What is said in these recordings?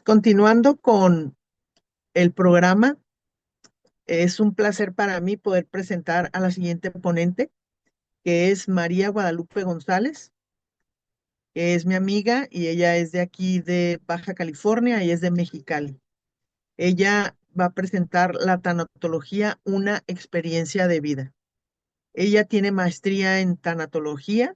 Continuando con el programa, es un placer para mí poder presentar a la siguiente ponente, que es María Guadalupe González, que es mi amiga y ella es de aquí de Baja California y es de Mexicali. Ella va a presentar la tanatología, una experiencia de vida. Ella tiene maestría en tanatología,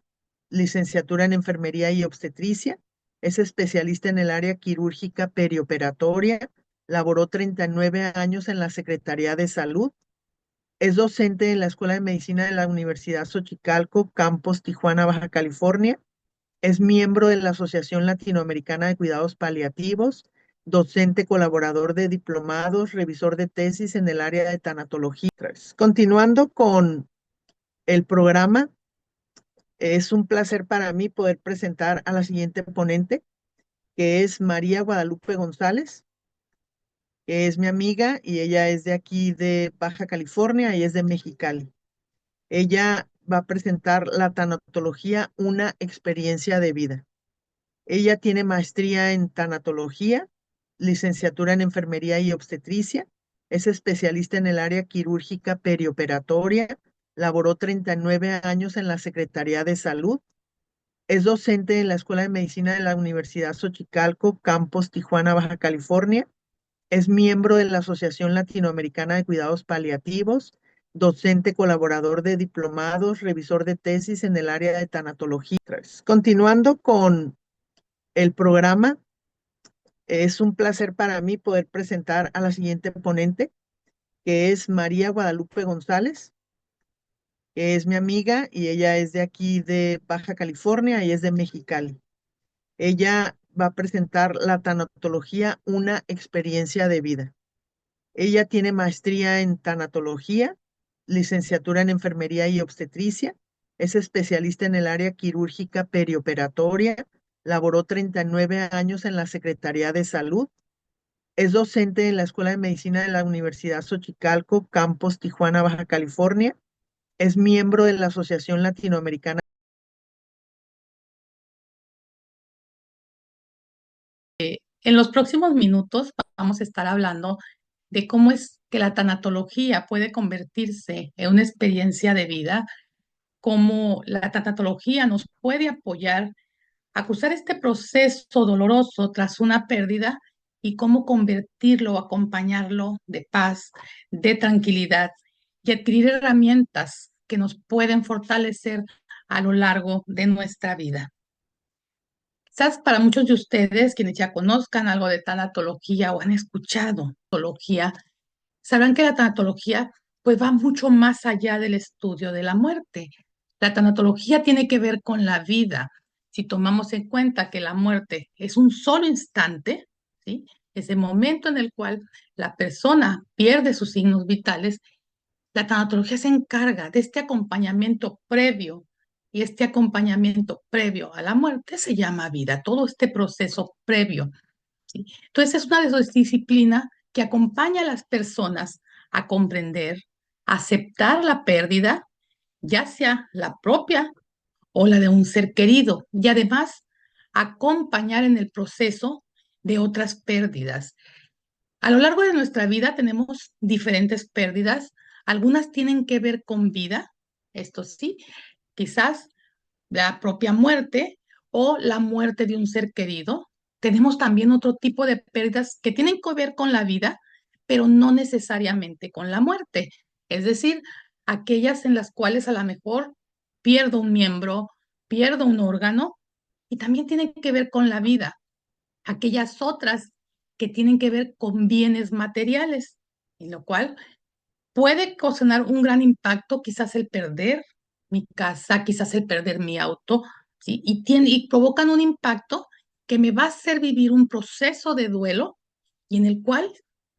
licenciatura en enfermería y obstetricia, es especialista en el área quirúrgica perioperatoria, laboró 39 años en la Secretaría de Salud, es docente en la Escuela de Medicina de la Universidad Xochicalco, Campus Tijuana, Baja California, es miembro de la Asociación Latinoamericana de Cuidados Paliativos, docente colaborador de diplomados, revisor de tesis en el área de tanatología. Continuando con el programa, es un placer para mí poder presentar a la siguiente ponente, que es María Guadalupe González, que es mi amiga y ella es de aquí de Baja California y es de Mexicali. Ella va a presentar la tanatología, una experiencia de vida. Ella tiene maestría en tanatología, licenciatura en enfermería y obstetricia, es especialista en el área quirúrgica perioperatoria, laboró 39 años en la Secretaría de Salud, es docente en la Escuela de Medicina de la Universidad Xochicalco, Campus Tijuana, Baja California. Es miembro de la Asociación Latinoamericana de Cuidados Paliativos, docente colaborador de diplomados, revisor de tesis en el área de tanatología. Continuando con el programa, es un placer para mí poder presentar a la siguiente ponente, que es María Guadalupe González, que es mi amiga y ella es de aquí de Baja California y es de Mexicali. Ella va a presentar la tanatología, una experiencia de vida. Ella tiene maestría en tanatología, licenciatura en enfermería y obstetricia, es especialista en el área quirúrgica perioperatoria, laboró 39 años en la Secretaría de Salud, es docente en la Escuela de Medicina de la Universidad Xochicalco, Campus Tijuana, Baja California, es miembro de la Asociación Latinoamericana. En los próximos minutos vamos a estar hablando de cómo es que la tanatología puede convertirse en una experiencia de vida, cómo la tanatología nos puede apoyar a cruzar este proceso doloroso tras una pérdida y cómo convertirlo, acompañarlo de paz, de tranquilidad y adquirir herramientas que nos pueden fortalecer a lo largo de nuestra vida. Quizás para muchos de ustedes, quienes ya conozcan algo de tanatología o han escuchado tanatología, sabrán que la tanatología pues va mucho más allá del estudio de la muerte. La tanatología tiene que ver con la vida. Si tomamos en cuenta que la muerte es un solo instante, ¿sí? Ese momento en el cual la persona pierde sus signos vitales, la tanatología se encarga de este acompañamiento previo y este acompañamiento previo a la muerte se llama vida, todo este proceso previo, ¿sí? Entonces es una de esas disciplinas que acompaña a las personas a comprender, a aceptar la pérdida, ya sea la propia o la de un ser querido, y además acompañar en el proceso de otras pérdidas. A lo largo de nuestra vida tenemos diferentes pérdidas. Algunas tienen que ver con vida, esto sí, quizás la propia muerte o la muerte de un ser querido. Tenemos también otro tipo de pérdidas que tienen que ver con la vida, pero no necesariamente con la muerte. Es decir, aquellas en las cuales a lo mejor pierdo un miembro, pierdo un órgano y también tienen que ver con la vida. Aquellas otras que tienen que ver con bienes materiales, en lo cual puede ocasionar un gran impacto, quizás el perder mi casa, quizás el perder mi auto, ¿sí? Y provocan un impacto que me va a hacer vivir un proceso de duelo y en el cual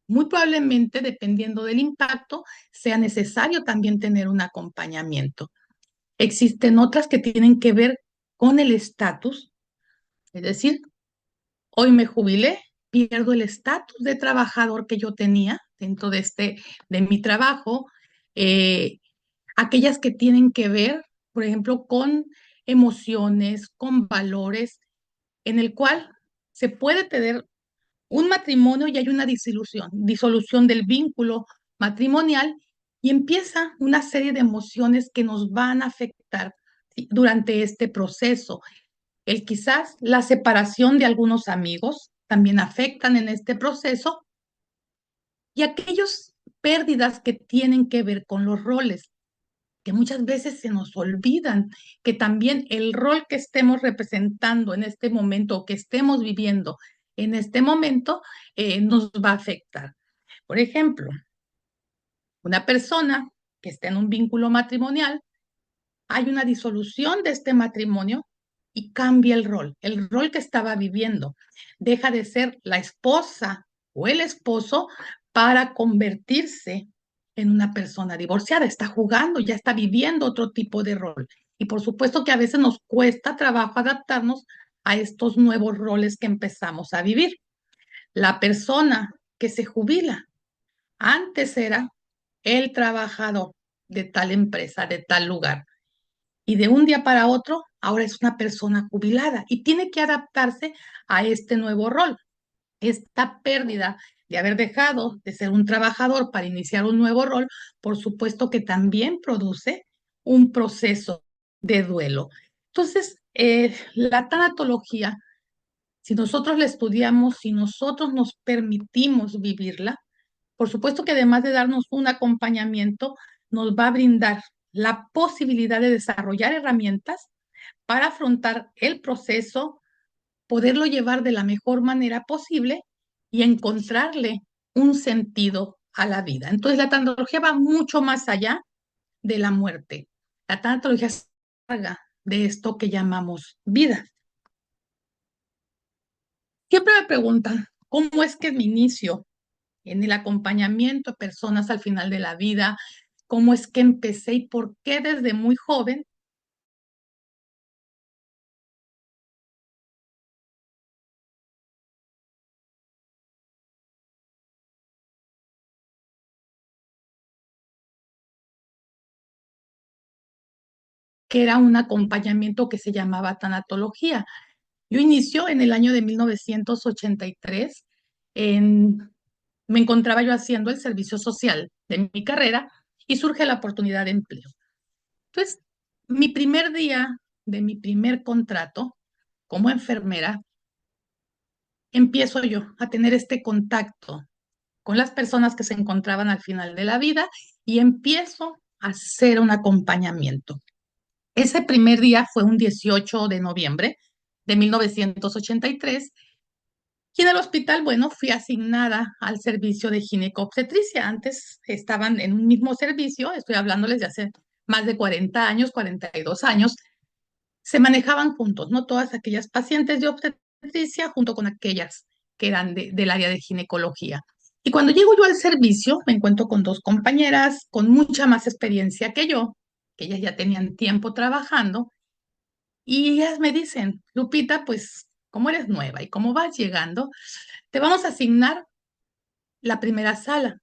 muy probablemente, dependiendo del impacto, sea necesario también tener un acompañamiento. Existen otras que tienen que ver con el estatus, es decir, hoy me jubilé, pierdo el estatus de trabajador que yo tenía dentro de mi trabajo. Eh, Aquellas que tienen que ver, por ejemplo, con emociones, con valores, en el cual se puede tener un matrimonio y hay una disolución del vínculo matrimonial y empieza una serie de emociones que nos van a afectar, ¿sí?, durante este proceso. El quizás la separación de algunos amigos también afectan en este proceso y aquellas pérdidas que tienen que ver con los roles, que muchas veces se nos olvidan, que también el rol que estemos representando en este momento o que estemos viviendo en este momento nos va a afectar. Por ejemplo, una persona que está en un vínculo matrimonial, hay una disolución de este matrimonio y cambia el rol que estaba viviendo. Deja de ser la esposa o el esposo para convertirse en una persona divorciada. Está jugando, ya está viviendo otro tipo de rol. Y por supuesto que a veces nos cuesta trabajo adaptarnos a estos nuevos roles que empezamos a vivir. La persona que se jubila antes era el trabajador de tal empresa, de tal lugar y de un día para otro ahora es una persona jubilada y tiene que adaptarse a este nuevo rol. Esta pérdida de haber dejado de ser un trabajador para iniciar un nuevo rol, por supuesto que también produce un proceso de duelo. Entonces, la tanatología, si nosotros la estudiamos, si nosotros nos permitimos vivirla, por supuesto que además de darnos un acompañamiento, nos va a brindar la posibilidad de desarrollar herramientas para afrontar el proceso, poderlo llevar de la mejor manera posible y encontrarle un sentido a la vida. Entonces, la tanatología va mucho más allá de la muerte. La tanatología se encarga de esto que llamamos vida. Siempre me preguntan, ¿cómo es que mi inicio en el acompañamiento a personas al final de la vida? ¿Cómo es que empecé y por qué desde muy joven que era un acompañamiento que se llamaba tanatología? Yo inicio en el año de 1983. En, Me encontraba yo haciendo el servicio social de mi carrera y surge la oportunidad de empleo. Entonces, mi primer día de mi primer contrato como enfermera, empiezo yo a tener este contacto con las personas que se encontraban al final de la vida y empiezo a hacer un acompañamiento. Ese primer día fue un 18 de noviembre de 1983 y en el hospital, bueno, fui asignada al servicio de ginecobstetricia. Antes estaban en un mismo servicio, estoy hablándoles de hace más de 40 años, 42 años, se manejaban juntos, ¿no? Todas aquellas pacientes de obstetricia junto con aquellas que eran del área de ginecología. Y cuando llego yo al servicio, me encuentro con dos compañeras con mucha más experiencia que yo, que ellas ya tenían tiempo trabajando, y ellas me dicen, Lupita, pues como eres nueva y como vas llegando, te vamos a asignar la primera sala.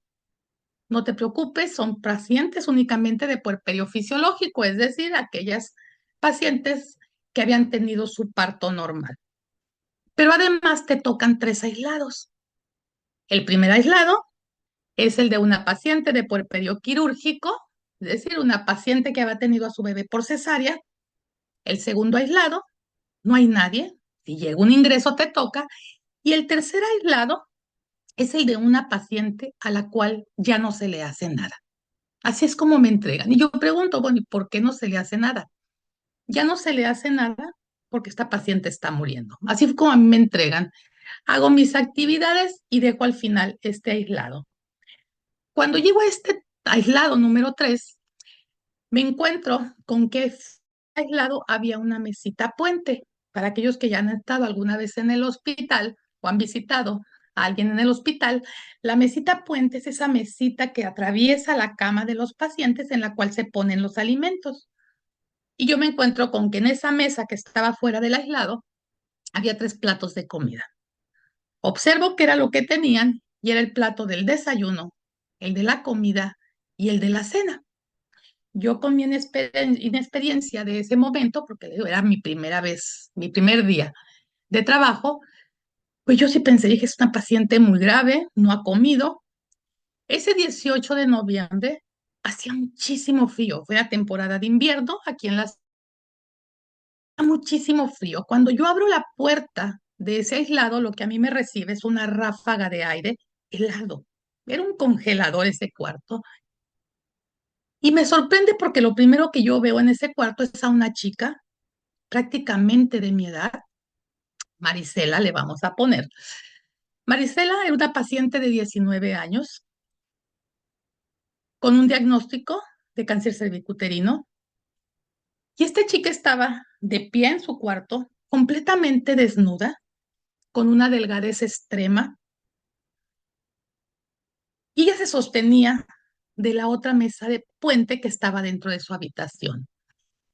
No te preocupes, son pacientes únicamente de puerperio fisiológico, es decir, aquellas pacientes que habían tenido su parto normal. Pero además te tocan tres aislados. El primer aislado es el de una paciente de puerperio quirúrgico, es decir, una paciente que había tenido a su bebé por cesárea. El segundo aislado, no hay nadie. Si llega un ingreso, te toca. Y el tercer aislado es el de una paciente a la cual ya no se le hace nada. Así es como me entregan. Y yo pregunto, bueno, ¿y por qué no se le hace nada? Ya no se le hace nada porque esta paciente está muriendo. Así fue como a mí me entregan. Hago mis actividades y dejo al final este aislado. Cuando llego a este aislado número 3, me encuentro con que aislado había una mesita puente. Para aquellos que ya han estado alguna vez en el hospital o han visitado a alguien en el hospital, la mesita puente es esa mesita que atraviesa la cama de los pacientes en la cual se ponen los alimentos. Y yo me encuentro con que en esa mesa que estaba fuera del aislado había tres platos de comida. Observo que era lo que tenían y era el plato del desayuno, el de la comida y el de la cena. Yo con mi inexperiencia de ese momento, porque era mi primera vez, mi primer día de trabajo, Pues yo sí pensé, dije, es una paciente muy grave, no ha comido. Ese 18 de noviembre hacía muchísimo frío, fue la temporada de invierno aquí en la ciudad, muchísimo frío. Cuando yo abro la puerta de ese aislado, lo que a mí me recibe es una ráfaga de aire helado. Era un congelador ese cuarto. Y me sorprende porque lo primero que yo veo en ese cuarto es a una chica prácticamente de mi edad, Marisela, le vamos a poner. Marisela era una paciente de 19 años con un diagnóstico de cáncer cervicuterino. Y esta chica estaba de pie en su cuarto, completamente desnuda, con una delgadez extrema, y ella se sostenía de la otra mesa de puente que estaba dentro de su habitación.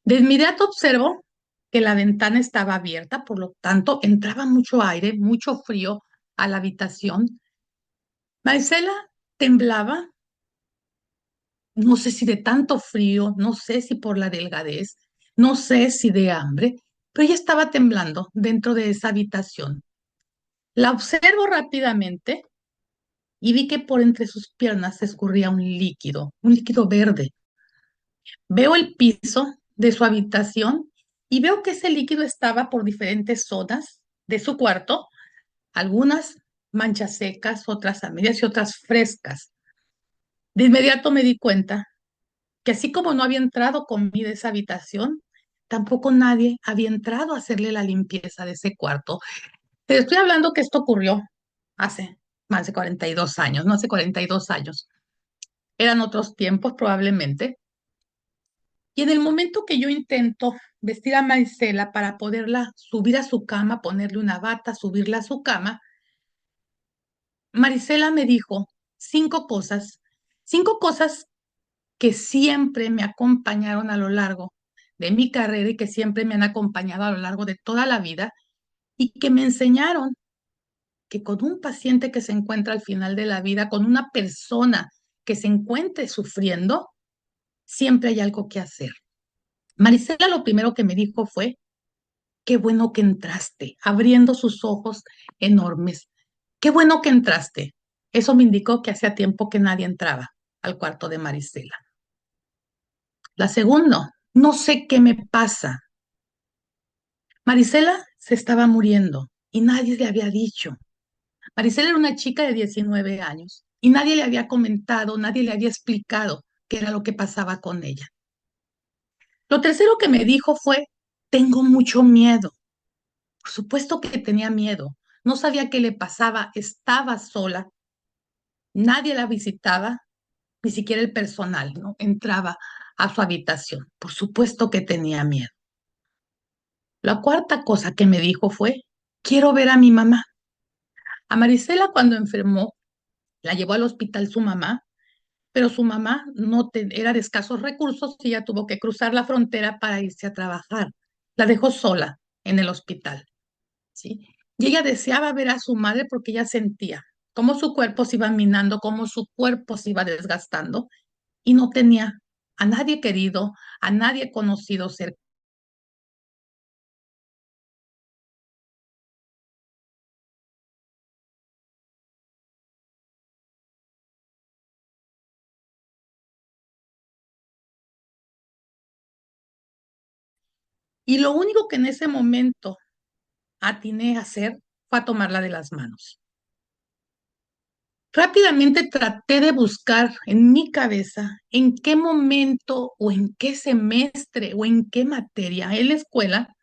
De inmediato observo que la ventana estaba abierta, por lo tanto entraba mucho aire, mucho frío a la habitación. Marisela temblaba, no sé si de tanto frío, no sé si por la delgadez, no sé si de hambre, pero ella estaba temblando dentro de esa habitación. La observo rápidamente y vi que por entre sus piernas se escurría un líquido verde. Veo el piso de su habitación y veo que ese líquido estaba por diferentes zonas de su cuarto, algunas manchas secas, otras a medias y otras frescas. De inmediato me di cuenta que así como no había entrado comida a esa habitación, tampoco nadie había entrado a hacerle la limpieza de ese cuarto. Te estoy hablando que esto ocurrió hace más de 42 años, no hace 42 años. Eran otros tiempos probablemente. Y en el momento que yo intento vestir a Marisela para poderla subir a su cama, ponerle una bata, subirla a su cama, Marisela me dijo cinco cosas que siempre me acompañaron a lo largo de mi carrera y que siempre me han acompañado a lo largo de toda la vida y que me enseñaron que con un paciente que se encuentra al final de la vida, con una persona que se encuentre sufriendo, siempre hay algo que hacer. Marisela lo primero que me dijo fue, qué bueno que entraste, abriendo sus ojos enormes. Qué bueno que entraste. Eso me indicó que hacía tiempo que nadie entraba al cuarto de Marisela. La segunda, no sé qué me pasa. Marisela se estaba muriendo y nadie le había dicho. Marisela era una chica de 19 años y nadie le había comentado, nadie le había explicado qué era lo que pasaba con ella. Lo tercero que me dijo fue, tengo mucho miedo. Por supuesto que tenía miedo. No sabía qué le pasaba, estaba sola, nadie la visitaba, ni siquiera el personal, ¿no? Entraba a su habitación. Por supuesto que tenía miedo. La cuarta cosa que me dijo fue, quiero ver a mi mamá. A Marisela cuando enfermó, la llevó al hospital su mamá, pero su mamá era de escasos recursos y ella tuvo que cruzar la frontera para irse a trabajar. La dejó sola en el hospital, ¿sí? Y ella deseaba ver a su madre porque ella sentía cómo su cuerpo se iba minando, cómo su cuerpo se iba desgastando y no tenía a nadie querido, a nadie conocido cerca. Y lo único que en ese momento atiné a hacer fue a tomarla de las manos. Rápidamente traté de buscar en mi cabeza en qué momento o en qué semestre o en qué materia en la escuela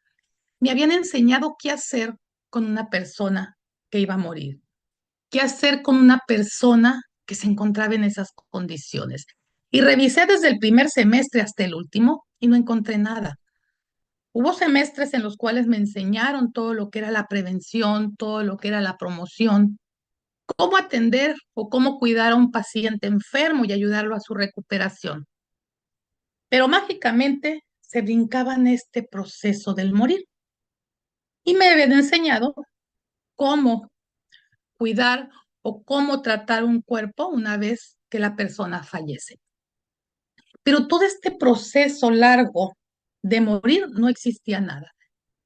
me habían enseñado qué hacer con una persona que iba a morir, qué hacer con una persona que se encontraba en esas condiciones. Y revisé desde el primer semestre hasta el último y no encontré nada. Hubo semestres en los cuales me enseñaron todo lo que era la prevención, todo lo que era la promoción, cómo atender o cómo cuidar a un paciente enfermo y ayudarlo a su recuperación. Pero mágicamente se brincaban este proceso del morir y me habían enseñado cómo cuidar o cómo tratar un cuerpo una vez que la persona fallece. Pero todo este proceso largo de morir no existía nada.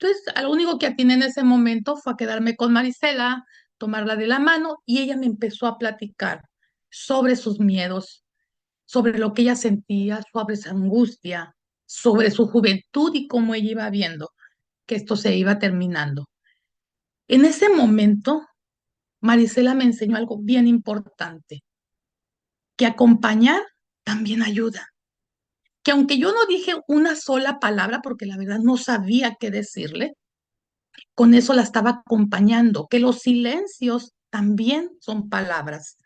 Entonces, lo único que atiné en ese momento fue a quedarme con Marisela, tomarla de la mano y ella me empezó a platicar sobre sus miedos, sobre lo que ella sentía, sobre su angustia, sobre su juventud y cómo ella iba viendo que esto se iba terminando. En ese momento, Marisela me enseñó algo bien importante, que acompañar también ayuda. Que aunque yo no dije una sola palabra, porque la verdad no sabía qué decirle, con eso la estaba acompañando, que los silencios también son palabras.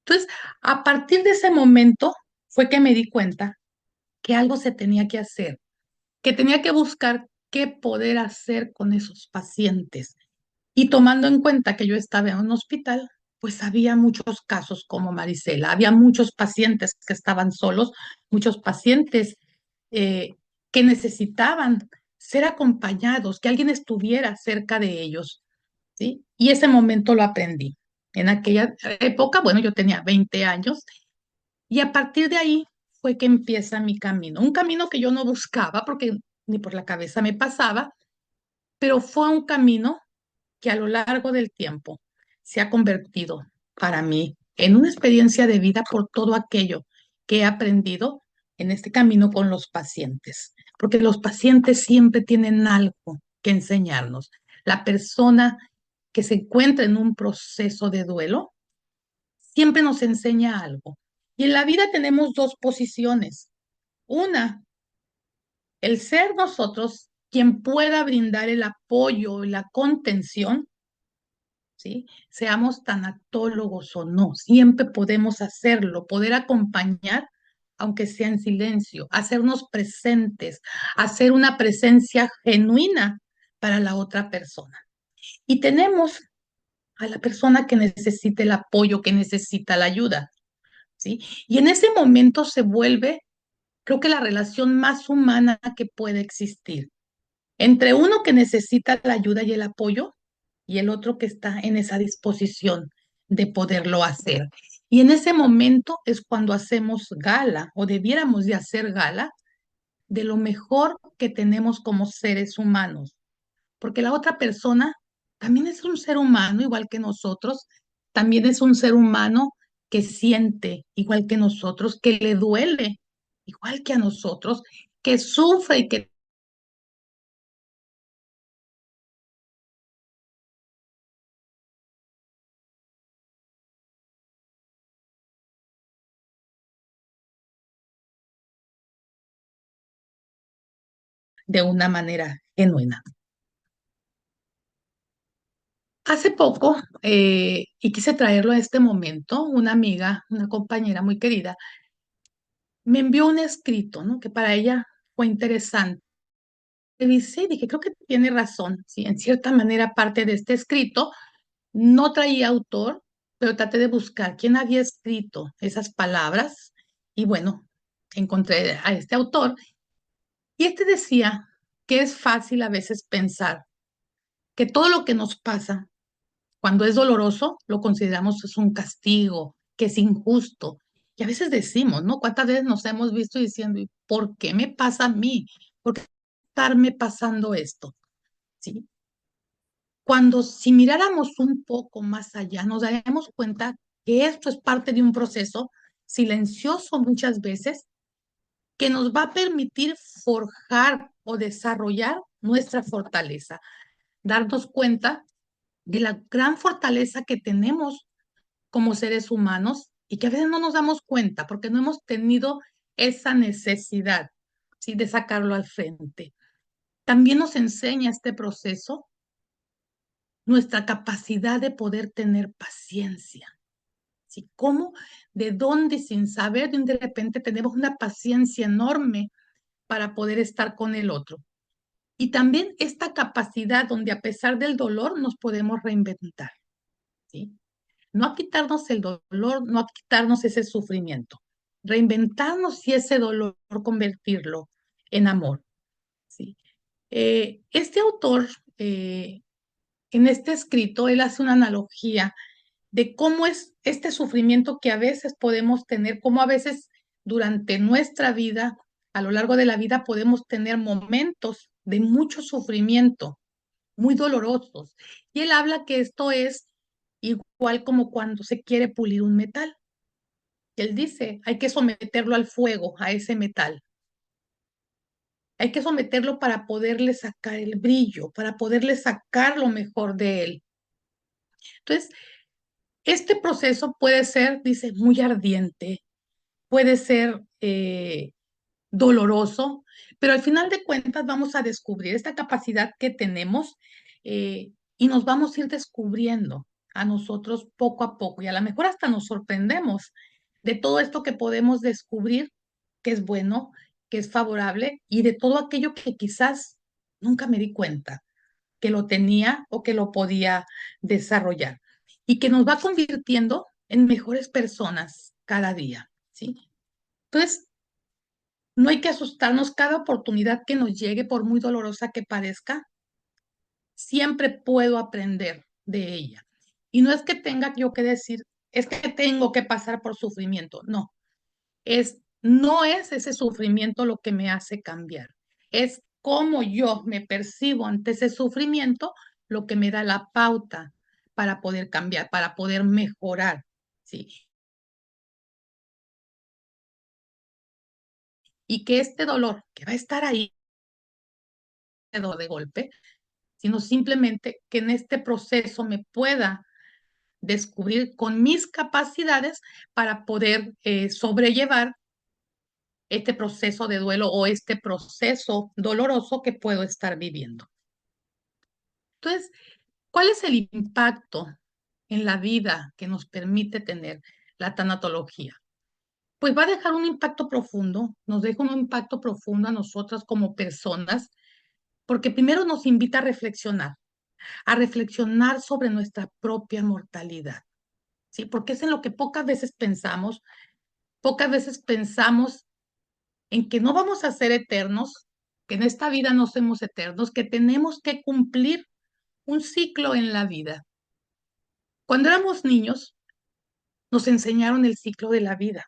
Entonces, a partir de ese momento fue que me di cuenta que algo se tenía que hacer, que tenía que buscar qué poder hacer con esos pacientes. Y tomando en cuenta que yo estaba en un hospital, pues había muchos casos como Marisela, había muchos pacientes que estaban solos, muchos pacientes eh, que necesitaban ser acompañados, que alguien estuviera cerca de ellos, ¿sí? Y ese momento lo aprendí. En aquella época, bueno, yo tenía 20 años y a partir de ahí fue que empieza mi camino, un camino que yo no buscaba porque ni por la cabeza me pasaba, pero fue un camino que a lo largo del tiempo se ha convertido para mí en una experiencia de vida por todo aquello que he aprendido en este camino con los pacientes, porque los pacientes siempre tienen algo que enseñarnos. La persona que se encuentra en un proceso de duelo siempre nos enseña algo. Y en la vida tenemos dos posiciones. Una, el ser nosotros quien pueda brindar el apoyo y la contención, ¿sí? Seamos tanatólogos o no, siempre podemos hacerlo, poder acompañar, aunque sea en silencio, hacernos presentes, hacer una presencia genuina para la otra persona. Y tenemos a la persona que necesita el apoyo, que necesita la ayuda, ¿sí? Y en ese momento se vuelve, creo que la relación más humana que puede existir entre uno que necesita la ayuda y el apoyo y el otro que está en esa disposición de poderlo hacer. Y en ese momento es cuando hacemos gala o debiéramos de hacer gala de lo mejor que tenemos como seres humanos, porque la otra persona también es un ser humano igual que nosotros, también es un ser humano que siente igual que nosotros, que le duele igual que a nosotros, que sufre y que de una manera genuina. Hace poco, y quise traerlo a este momento, una amiga, una compañera muy querida, me envió un escrito, ¿no? Que para ella fue interesante. Revisé y dije, creo que tiene razón, sí, en cierta manera parte de este escrito no traía autor, pero traté de buscar quién había escrito esas palabras y bueno, encontré a este autor y este decía que es fácil a veces pensar que todo lo que nos pasa cuando es doloroso, lo consideramos es un castigo, que es injusto. Y a veces decimos, ¿no? ¿Cuántas veces nos hemos visto diciendo, "¿Y por qué me pasa a mí? ¿Por qué estarme pasando esto?" ¿Sí? Cuando si miráramos un poco más allá, nos daremos cuenta que esto es parte de un proceso silencioso muchas veces que nos va a permitir forjar o desarrollar nuestra fortaleza, darnos cuenta de la gran fortaleza que tenemos como seres humanos y que a veces no nos damos cuenta porque no hemos tenido esa necesidad, ¿sí? De sacarlo al frente. También nos enseña este proceso nuestra capacidad de poder tener paciencia, ¿sí? Cómo, de dónde, sin saber, de repente tenemos una paciencia enorme para poder estar con el otro. Y también esta capacidad donde a pesar del dolor nos podemos reinventar, ¿sí? No a quitarnos el dolor, no a quitarnos ese sufrimiento, reinventarnos y ese dolor convertirlo en amor, ¿sí? Este autor, en este escrito, él hace una analogía de cómo es este sufrimiento que a veces podemos tener, cómo a veces durante nuestra vida, a lo largo de la vida, podemos tener momentos de mucho sufrimiento, muy dolorosos. Y él habla que esto es igual como cuando se quiere pulir un metal. Él dice, hay que someterlo al fuego, a ese metal. Hay que someterlo para poderle sacar el brillo, para poderle sacar lo mejor de él. Entonces, este proceso puede ser, dice, muy ardiente, puede ser doloroso, pero al final de cuentas vamos a descubrir esta capacidad que tenemos y nos vamos a ir descubriendo a nosotros poco a poco y a lo mejor hasta nos sorprendemos de todo esto que podemos descubrir que es bueno, que es favorable y de todo aquello que quizás nunca me di cuenta que lo tenía o que lo podía desarrollar y que nos va convirtiendo en mejores personas cada día, ¿sí? Entonces, no hay que asustarnos cada oportunidad que nos llegue, por muy dolorosa que parezca, siempre puedo aprender de ella. Y no es que tenga yo que decir, es que tengo que pasar por sufrimiento, no, no es ese sufrimiento lo que me hace cambiar, es cómo yo me percibo ante ese sufrimiento lo que me da la pauta para poder cambiar, para poder mejorar, ¿sí? Y que este dolor que va a estar ahí de golpe, sino simplemente que en este proceso me pueda descubrir con mis capacidades para poder sobrellevar este proceso de duelo o este proceso doloroso que puedo estar viviendo. Entonces, ¿cuál es el impacto en la vida que nos permite tener la tanatología? Pues va a dejar un impacto profundo, nos deja un impacto profundo a nosotras como personas, porque primero nos invita a reflexionar sobre nuestra propia mortalidad, ¿sí? Porque es en lo que pocas veces pensamos en que no vamos a ser eternos, que en esta vida no somos eternos, que tenemos que cumplir un ciclo en la vida. Cuando éramos niños, nos enseñaron el ciclo de la vida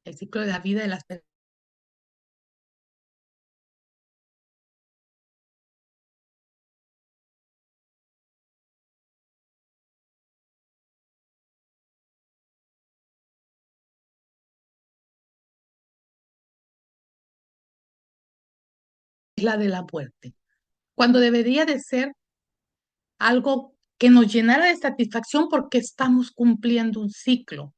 de las personas, la de la muerte, cuando debería de ser algo que nos llenara de satisfacción porque estamos cumpliendo un ciclo,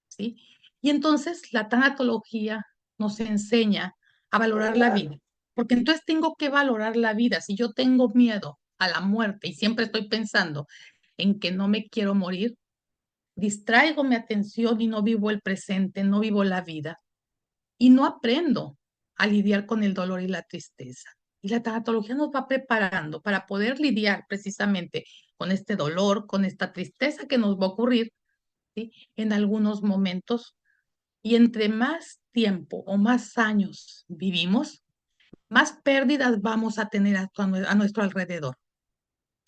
¿sí? Y entonces la tanatología nos enseña a valorar la vida, porque entonces tengo que valorar la vida. Si yo tengo miedo a la muerte y siempre estoy pensando en que no me quiero morir, distraigo mi atención y no vivo el presente, no vivo la vida y no aprendo a lidiar con el dolor y la tristeza. Y la tanatología nos va preparando para poder lidiar precisamente con este dolor, con esta tristeza que nos va a ocurrir, ¿sí? En algunos momentos. Y entre más tiempo o más años vivimos, más pérdidas vamos a tener a nuestro alrededor.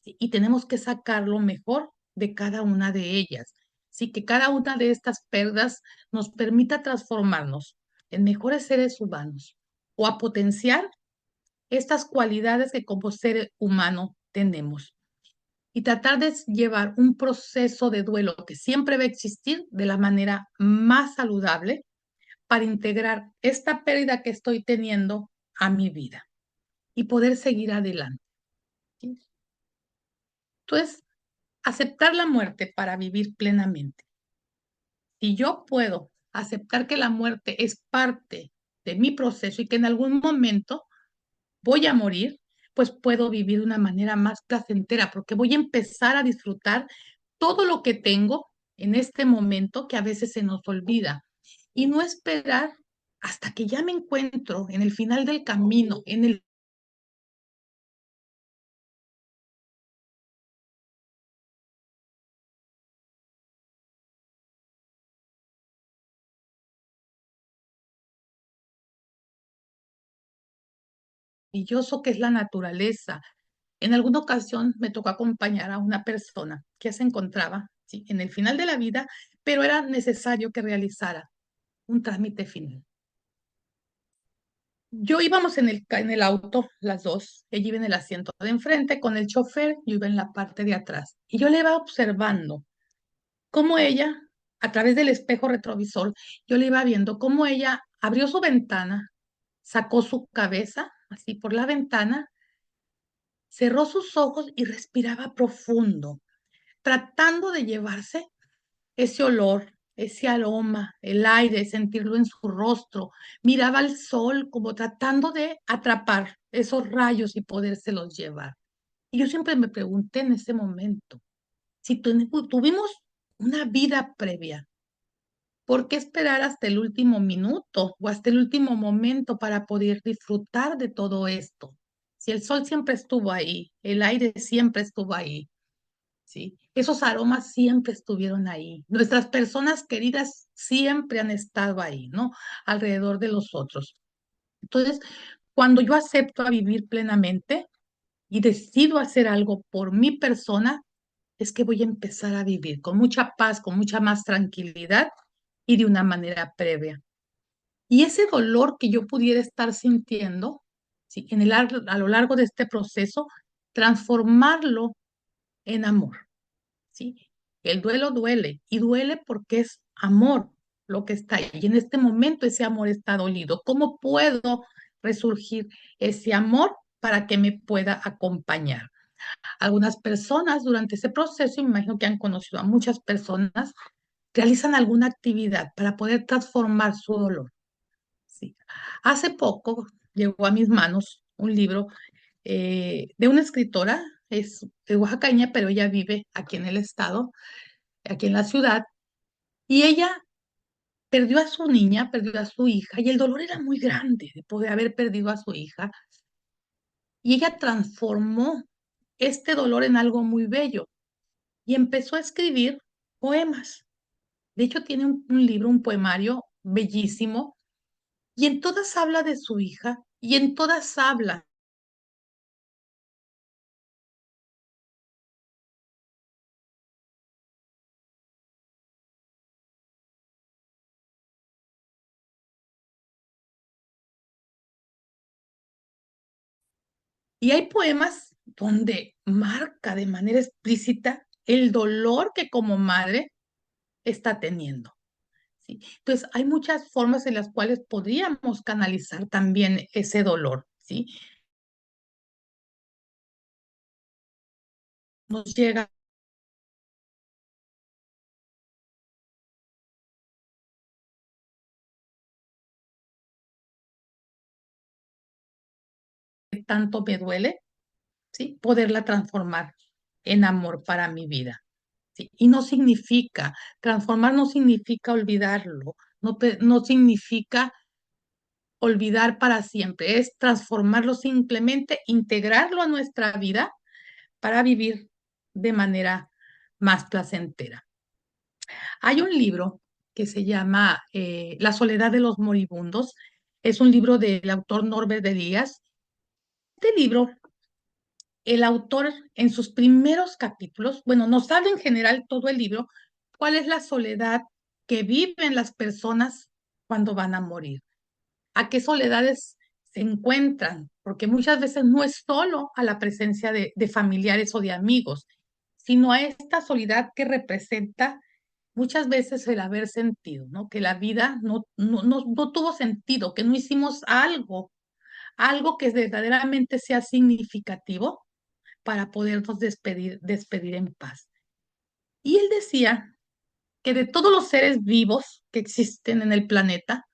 ¿Sí? Y tenemos que sacar lo mejor de cada una de ellas. Sí, que cada una de estas pérdidas nos permita transformarnos en mejores seres humanos o a potenciar estas cualidades que como ser humano tenemos y tratar de llevar un proceso de duelo que siempre va a existir de la manera más saludable para integrar esta pérdida que estoy teniendo a mi vida y poder seguir adelante. ¿Sí? Entonces, aceptar la muerte para vivir plenamente. Si yo puedo aceptar que la muerte es parte de mi proceso y que en algún momento voy a morir, pues puedo vivir de una manera más placentera porque voy a empezar a disfrutar todo lo que tengo en este momento que a veces se nos olvida y no esperar hasta que ya me encuentro en el final del camino, en el maravilloso que es la naturaleza. En alguna ocasión me tocó acompañar a una persona que se encontraba, ¿sí?, en el final de la vida, pero era necesario que realizara un trámite final. íbamos en el auto, las dos. Ella iba en el asiento de enfrente con el chofer, yo iba en la parte de atrás. Y yo le iba observando cómo ella, a través del espejo retrovisor, yo le iba viendo cómo ella abrió su ventana, sacó su cabeza así por la ventana, cerró sus ojos y respiraba profundo, tratando de llevarse ese olor, ese aroma, el aire, sentirlo en su rostro. Miraba al sol como tratando de atrapar esos rayos y podérselos llevar. Y yo siempre me pregunté en ese momento, si tuvimos una vida previa, ¿por qué esperar hasta el último minuto o hasta el último momento para poder disfrutar de todo esto? Si el sol siempre estuvo ahí, el aire siempre estuvo ahí, ¿sí? Esos aromas siempre estuvieron ahí. Nuestras personas queridas siempre han estado ahí, ¿no? Alrededor de los otros. Entonces, cuando yo acepto a vivir plenamente y decido hacer algo por mi persona, es que voy a empezar a vivir con mucha paz, con mucha más tranquilidad y de una manera previa. Y ese dolor que yo pudiera estar sintiendo, ¿sí? A lo largo de este proceso, transformarlo en amor. ¿Sí? El duelo duele y duele porque es amor lo que está ahí. Y en este momento ese amor está dolido. ¿Cómo puedo resurgir ese amor para que me pueda acompañar? Algunas personas durante ese proceso, me imagino que han conocido a muchas personas, realizan alguna actividad para poder transformar su dolor. ¿Sí? Hace poco llegó a mis manos un libro de una escritora, es oaxaqueña, pero ella vive aquí en el estado, aquí en la ciudad, y ella perdió a su niña, perdió a su hija, y el dolor era muy grande de poder haber perdido a su hija, y ella transformó este dolor en algo muy bello y empezó a escribir poemas. De hecho, tiene un libro, un poemario bellísimo, y en todas habla de su hija, y en todas habla y hay poemas donde marca de manera explícita el dolor que como madre está teniendo. ¿Sí? Entonces, hay muchas formas en las cuales podríamos canalizar también ese dolor, ¿sí? Nos llega tanto me duele, ¿sí? Poderla transformar en amor para mi vida, ¿sí? Y no significa, transformar no significa olvidarlo, no significa olvidar para siempre, es transformarlo simplemente, integrarlo a nuestra vida para vivir de manera más placentera. Hay un libro que se llama La soledad de los moribundos. Es un libro del autor Norbert Elias. Este libro, el autor en sus primeros capítulos, bueno, nos habla en general todo el libro, cuál es la soledad que viven las personas cuando van a morir, a qué soledades se encuentran, porque muchas veces no es solo a la presencia de familiares o de amigos, sino a esta soledad que representa muchas veces el haber sentido, ¿no? Que la vida no tuvo sentido, que no hicimos algo, algo que verdaderamente sea significativo para podernos despedir en paz. Y él decía que de todos los seres vivos que existen en el planeta,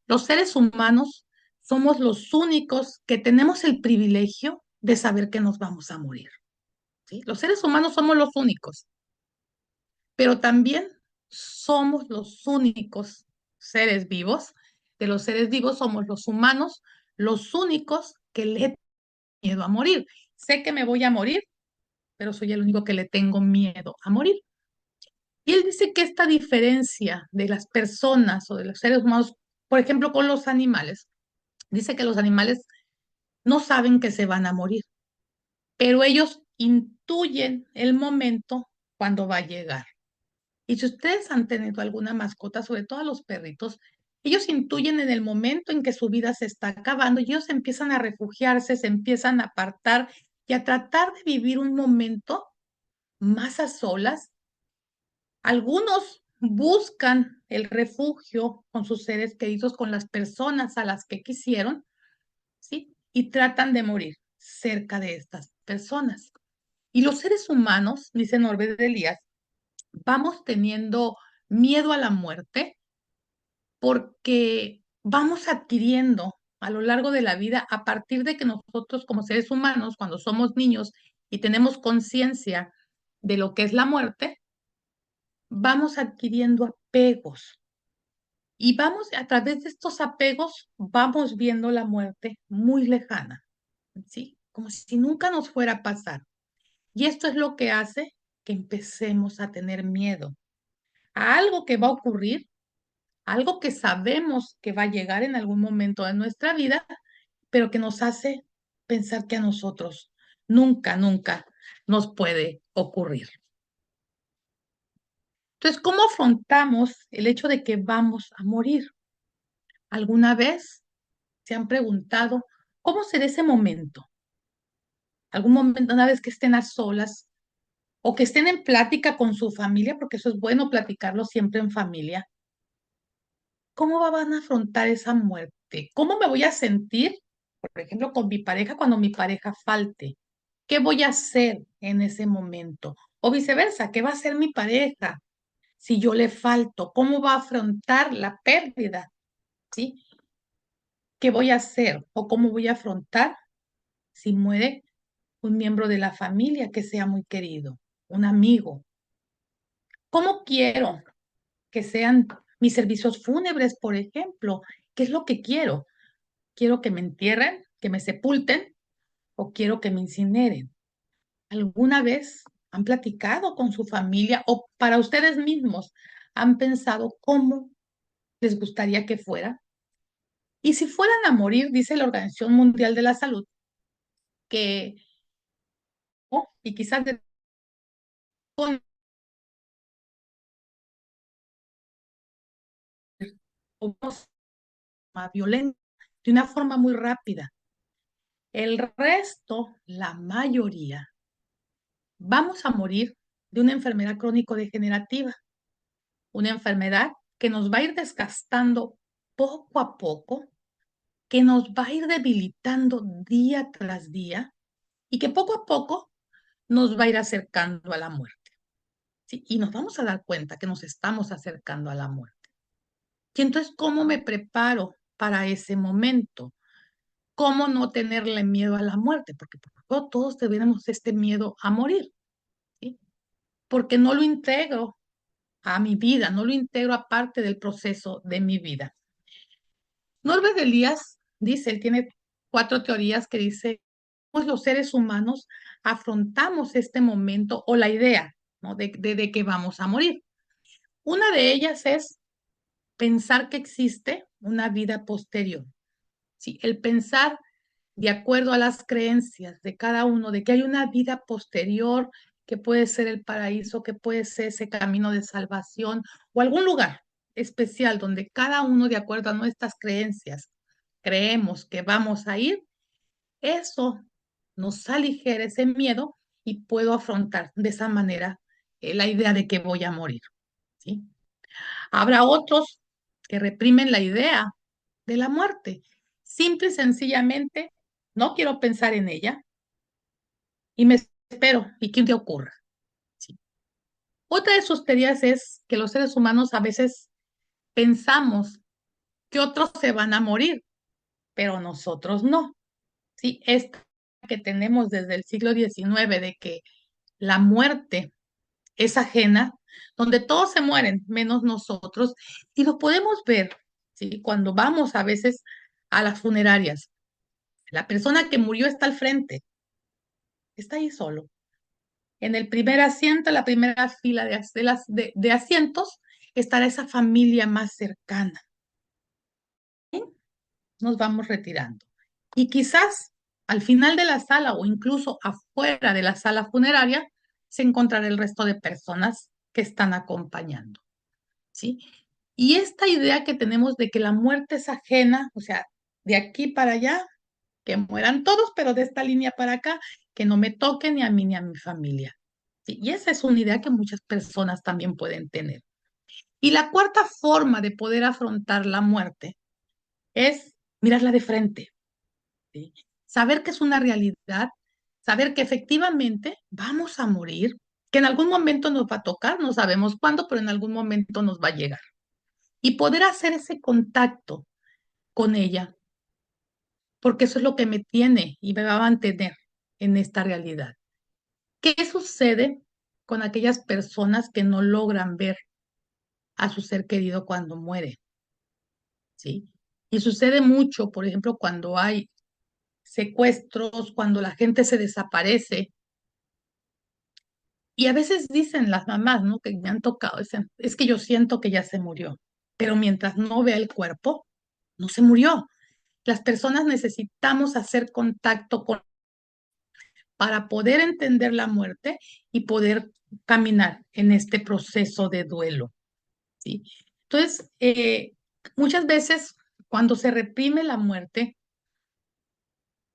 los seres humanos somos los únicos que tenemos el privilegio de saber que nos vamos a morir. ¿Sí? Los seres humanos somos los únicos, pero también somos los únicos seres vivos. De los seres vivos somos los humanos, los únicos que le tengo miedo a morir. Sé que me voy a morir, pero soy el único que le tengo miedo a morir. Y él dice que esta diferencia de las personas o de los seres humanos, por ejemplo, con los animales, dice que los animales no saben que se van a morir, pero ellos intuyen el momento cuando va a llegar. Y si ustedes han tenido alguna mascota, sobre todo a los perritos, Ellos intuyen en el momento en que su vida se está acabando y ellos empiezan a refugiarse, se empiezan a apartar y a tratar de vivir un momento más a solas. Algunos buscan el refugio con sus seres queridos, con las personas a las que quisieron, ¿sí? Y tratan de morir cerca de estas personas. Y los seres humanos, dice Norbert Elias, vamos teniendo miedo a la muerte porque vamos adquiriendo a lo largo de la vida, a partir de que nosotros como seres humanos, cuando somos niños y tenemos conciencia de lo que es la muerte, vamos adquiriendo apegos. Y vamos, a través de estos apegos, vamos viendo la muerte muy lejana, ¿sí? Como si nunca nos fuera a pasar. Y esto es lo que hace que empecemos a tener miedo a algo que va a ocurrir, algo que sabemos que va a llegar en algún momento de nuestra vida, pero que nos hace pensar que a nosotros nunca, nunca nos puede ocurrir. Entonces, ¿cómo afrontamos el hecho de que vamos a morir? ¿Alguna vez se han preguntado cómo será ese momento? ¿Algún momento, una vez que estén a solas o que estén en plática con su familia, porque eso es bueno platicarlo siempre en familia? ¿Cómo van a afrontar esa muerte? ¿Cómo me voy a sentir, por ejemplo, con mi pareja cuando mi pareja falte? ¿Qué voy a hacer en ese momento? O viceversa, ¿qué va a hacer mi pareja si yo le falto? ¿Cómo va a afrontar la pérdida? ¿Sí? ¿Qué voy a hacer o cómo voy a afrontar si muere un miembro de la familia que sea muy querido, un amigo? ¿Cómo quiero que sean mis servicios fúnebres, por ejemplo? ¿Qué es lo que quiero? ¿Quiero que me entierren, que me sepulten o quiero que me incineren? ¿Alguna vez han platicado con su familia o para ustedes mismos han pensado cómo les gustaría que fuera? Y si fueran a morir, dice la Organización Mundial de la Salud, que, y quizás de con una forma violenta, de una forma muy rápida. El resto, la mayoría, vamos a morir de una enfermedad crónico-degenerativa, una enfermedad que nos va a ir desgastando poco a poco, que nos va a ir debilitando día tras día y que poco a poco nos va a ir acercando a la muerte. ¿Sí? Y nos vamos a dar cuenta que nos estamos acercando a la muerte. Y entonces, ¿cómo me preparo para ese momento? ¿Cómo no tenerle miedo a la muerte? Porque por favor, todos tenemos este miedo a morir, ¿sí? Porque no lo integro a mi vida, no lo integro a parte del proceso de mi vida. Norbert Elias dice, él tiene 4 teorías que dice, cómo los seres humanos afrontamos este momento o la idea, ¿no? de que vamos a morir. Una de ellas es pensar que existe una vida posterior. ¿Sí? El pensar de acuerdo a las creencias de cada uno, de que hay una vida posterior, que puede ser el paraíso, que puede ser ese camino de salvación o algún lugar especial donde cada uno, de acuerdo a nuestras creencias, creemos que vamos a ir, eso nos aligera ese miedo y puedo afrontar de esa manera la idea de que voy a morir. ¿Sí? Habrá otros que reprimen la idea de la muerte. Simple y sencillamente, no quiero pensar en ella y me espero y que un día ocurra. ¿Sí? Otra de sus teorías es que los seres humanos a veces pensamos que otros se van a morir, pero nosotros no. ¿Sí? Esta que tenemos desde el siglo XIX de que la muerte es ajena, donde todos se mueren, menos nosotros, y lo podemos ver, ¿sí? Cuando vamos a veces a las funerarias. La persona que murió está al frente, está ahí solo. En el primer asiento, la primera fila de asientos, estará esa familia más cercana. ¿Sí? Nos vamos retirando. Y quizás al final de la sala o incluso afuera de la sala funeraria se encontrará el resto de personas que están acompañando. ¿Sí? Y esta idea que tenemos de que la muerte es ajena, o sea, de aquí para allá, que mueran todos, pero de esta línea para acá, que no me toque ni a mí ni a mi familia. Sí, y esa es una idea que muchas personas también pueden tener. Y la cuarta forma de poder afrontar la muerte es mirarla de frente, ¿sí? Saber que es una realidad, saber que efectivamente vamos a morir, que en algún momento nos va a tocar, no sabemos cuándo, pero en algún momento nos va a llegar. Y poder hacer ese contacto con ella, porque eso es lo que me tiene y me va a mantener en esta realidad. ¿Qué sucede con aquellas personas que no logran ver a su ser querido cuando muere? ¿Sí? Y sucede mucho, por ejemplo, cuando hay secuestros, cuando la gente se desaparece. Y a veces dicen las mamás, ¿no? Que me han tocado, dicen, es que yo siento que ya se murió, pero mientras no vea el cuerpo, no se murió. Las personas necesitamos hacer contacto con para poder entender la muerte y poder caminar en este proceso de duelo, ¿sí? Entonces, muchas veces cuando se reprime la muerte,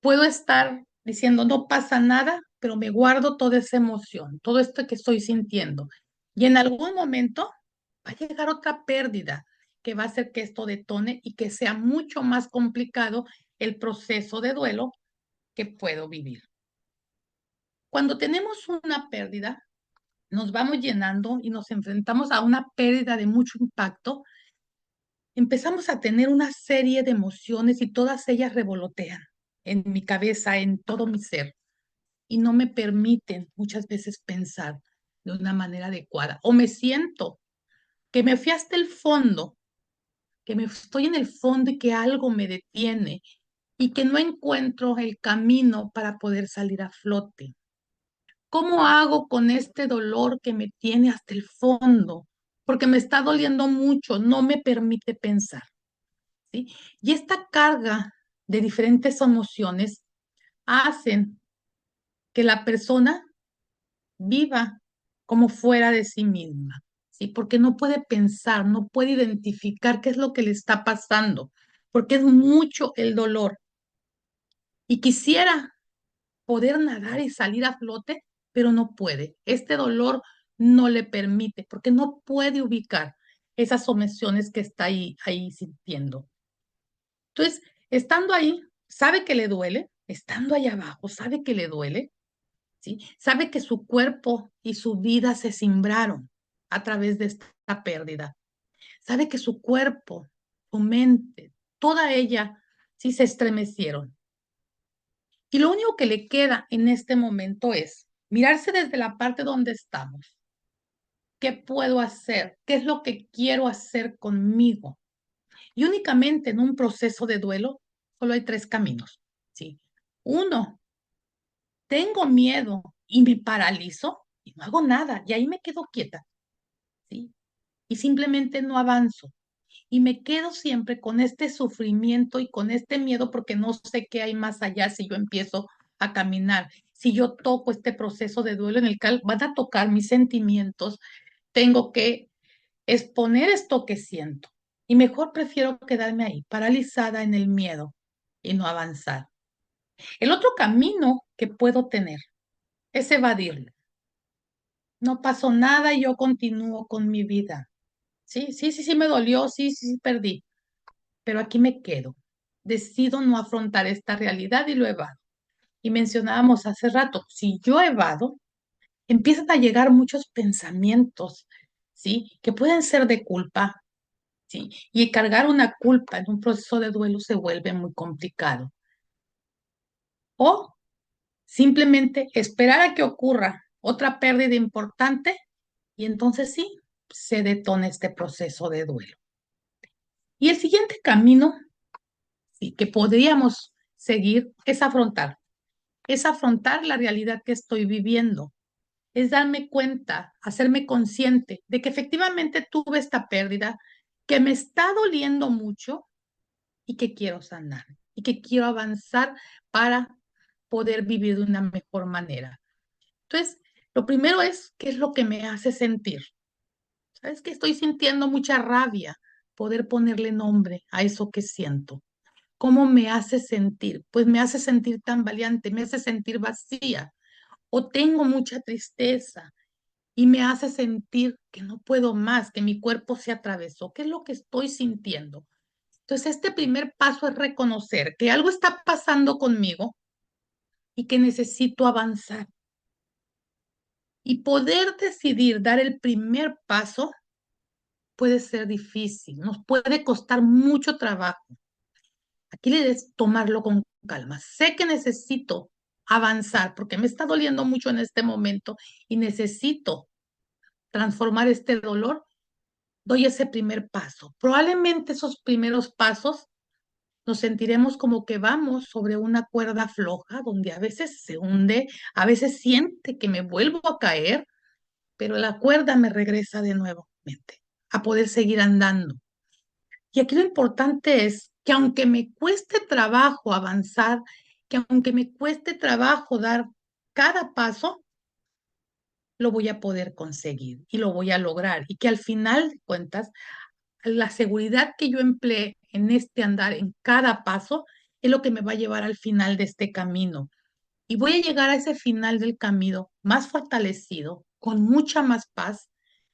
puedo estar diciendo, no pasa nada, pero me guardo toda esa emoción, todo esto que estoy sintiendo. Y en algún momento va a llegar otra pérdida que va a hacer que esto detone y que sea mucho más complicado el proceso de duelo que puedo vivir. Cuando tenemos una pérdida, nos vamos llenando y nos enfrentamos a una pérdida de mucho impacto, empezamos a tener una serie de emociones y todas ellas revolotean en mi cabeza, en todo mi ser, y no me permiten muchas veces pensar de una manera adecuada. O me siento que me fui hasta el fondo, que me estoy en el fondo y que algo me detiene y que no encuentro el camino para poder salir a flote. ¿Cómo hago con este dolor que me tiene hasta el fondo? Porque me está doliendo mucho, no me permite pensar, ¿sí? Y esta carga de diferentes emociones hacen que la persona viva como fuera de sí misma, ¿sí? Porque no puede pensar, no puede identificar qué es lo que le está pasando, porque es mucho el dolor. Y quisiera poder nadar y salir a flote, pero no puede. Este dolor no le permite, porque no puede ubicar esas emociones que está ahí sintiendo. Entonces, estando ahí, sabe que le duele, estando ahí abajo, sabe que le duele, ¿sí? Sabe que su cuerpo y su vida se cimbraron a través de esta pérdida. Sabe que su cuerpo, su mente, toda ella, sí se estremecieron. Y lo único que le queda en este momento es mirarse desde la parte donde estamos. ¿Qué puedo hacer? ¿Qué es lo que quiero hacer conmigo? Y únicamente en un proceso de duelo solo hay tres caminos, ¿sí? Uno, tengo miedo y me paralizo y no hago nada y ahí me quedo quieta, ¿sí? Y simplemente no avanzo. Y me quedo siempre con este sufrimiento y con este miedo porque no sé qué hay más allá si yo empiezo a caminar. Si yo toco este proceso de duelo en el cual van a tocar mis sentimientos, tengo que exponer esto que siento. Y mejor prefiero quedarme ahí, paralizada en el miedo y no avanzar. El otro camino que puedo tener es evadirlo. No pasó nada y yo continúo con mi vida. Sí, sí, sí, sí me dolió, sí, sí, sí perdí, pero aquí me quedo. Decido no afrontar esta realidad y lo evado. Y mencionábamos hace rato, si yo evado, empiezan a llegar muchos pensamientos, ¿sí? Que pueden ser de culpa, ¿sí? Y cargar una culpa en un proceso de duelo se vuelve muy complicado. O simplemente esperar a que ocurra otra pérdida importante y entonces sí, se detona este proceso de duelo. Y el siguiente camino, sí, que podríamos seguir es afrontar la realidad que estoy viviendo, es darme cuenta, hacerme consciente de que efectivamente tuve esta pérdida, que me está doliendo mucho y que quiero sanar y que quiero avanzar para poder vivir de una mejor manera. Entonces, lo primero es, ¿qué es lo que me hace sentir? ¿Sabes que estoy sintiendo mucha rabia? poder ponerle nombre a eso que siento. ¿Cómo me hace sentir? Pues me hace sentir tan valiente, me hace sentir vacía o tengo mucha tristeza y me hace sentir que no puedo más, que mi cuerpo se atravesó. ¿Qué es lo que estoy sintiendo? Entonces, este primer paso es reconocer que algo está pasando conmigo y que necesito avanzar. Y poder decidir dar el primer paso puede ser difícil, nos puede costar mucho trabajo. Aquí le des tomarlo con calma. Sé que necesito avanzar porque me está doliendo mucho en este momento y necesito transformar este dolor. Doy ese primer paso. Probablemente esos primeros pasos nos sentiremos como que vamos sobre una cuerda floja donde a veces se hunde, a veces siente que me vuelvo a caer, pero la cuerda me regresa de nuevo a poder seguir andando. Y aquí lo importante es que aunque me cueste trabajo avanzar, que aunque me cueste trabajo dar cada paso, lo voy a poder conseguir y lo voy a lograr. Y que al final de cuentas, la seguridad que yo empleé en este andar, en cada paso, es lo que me va a llevar al final de este camino. Y voy a llegar a ese final del camino más fortalecido, con mucha más paz,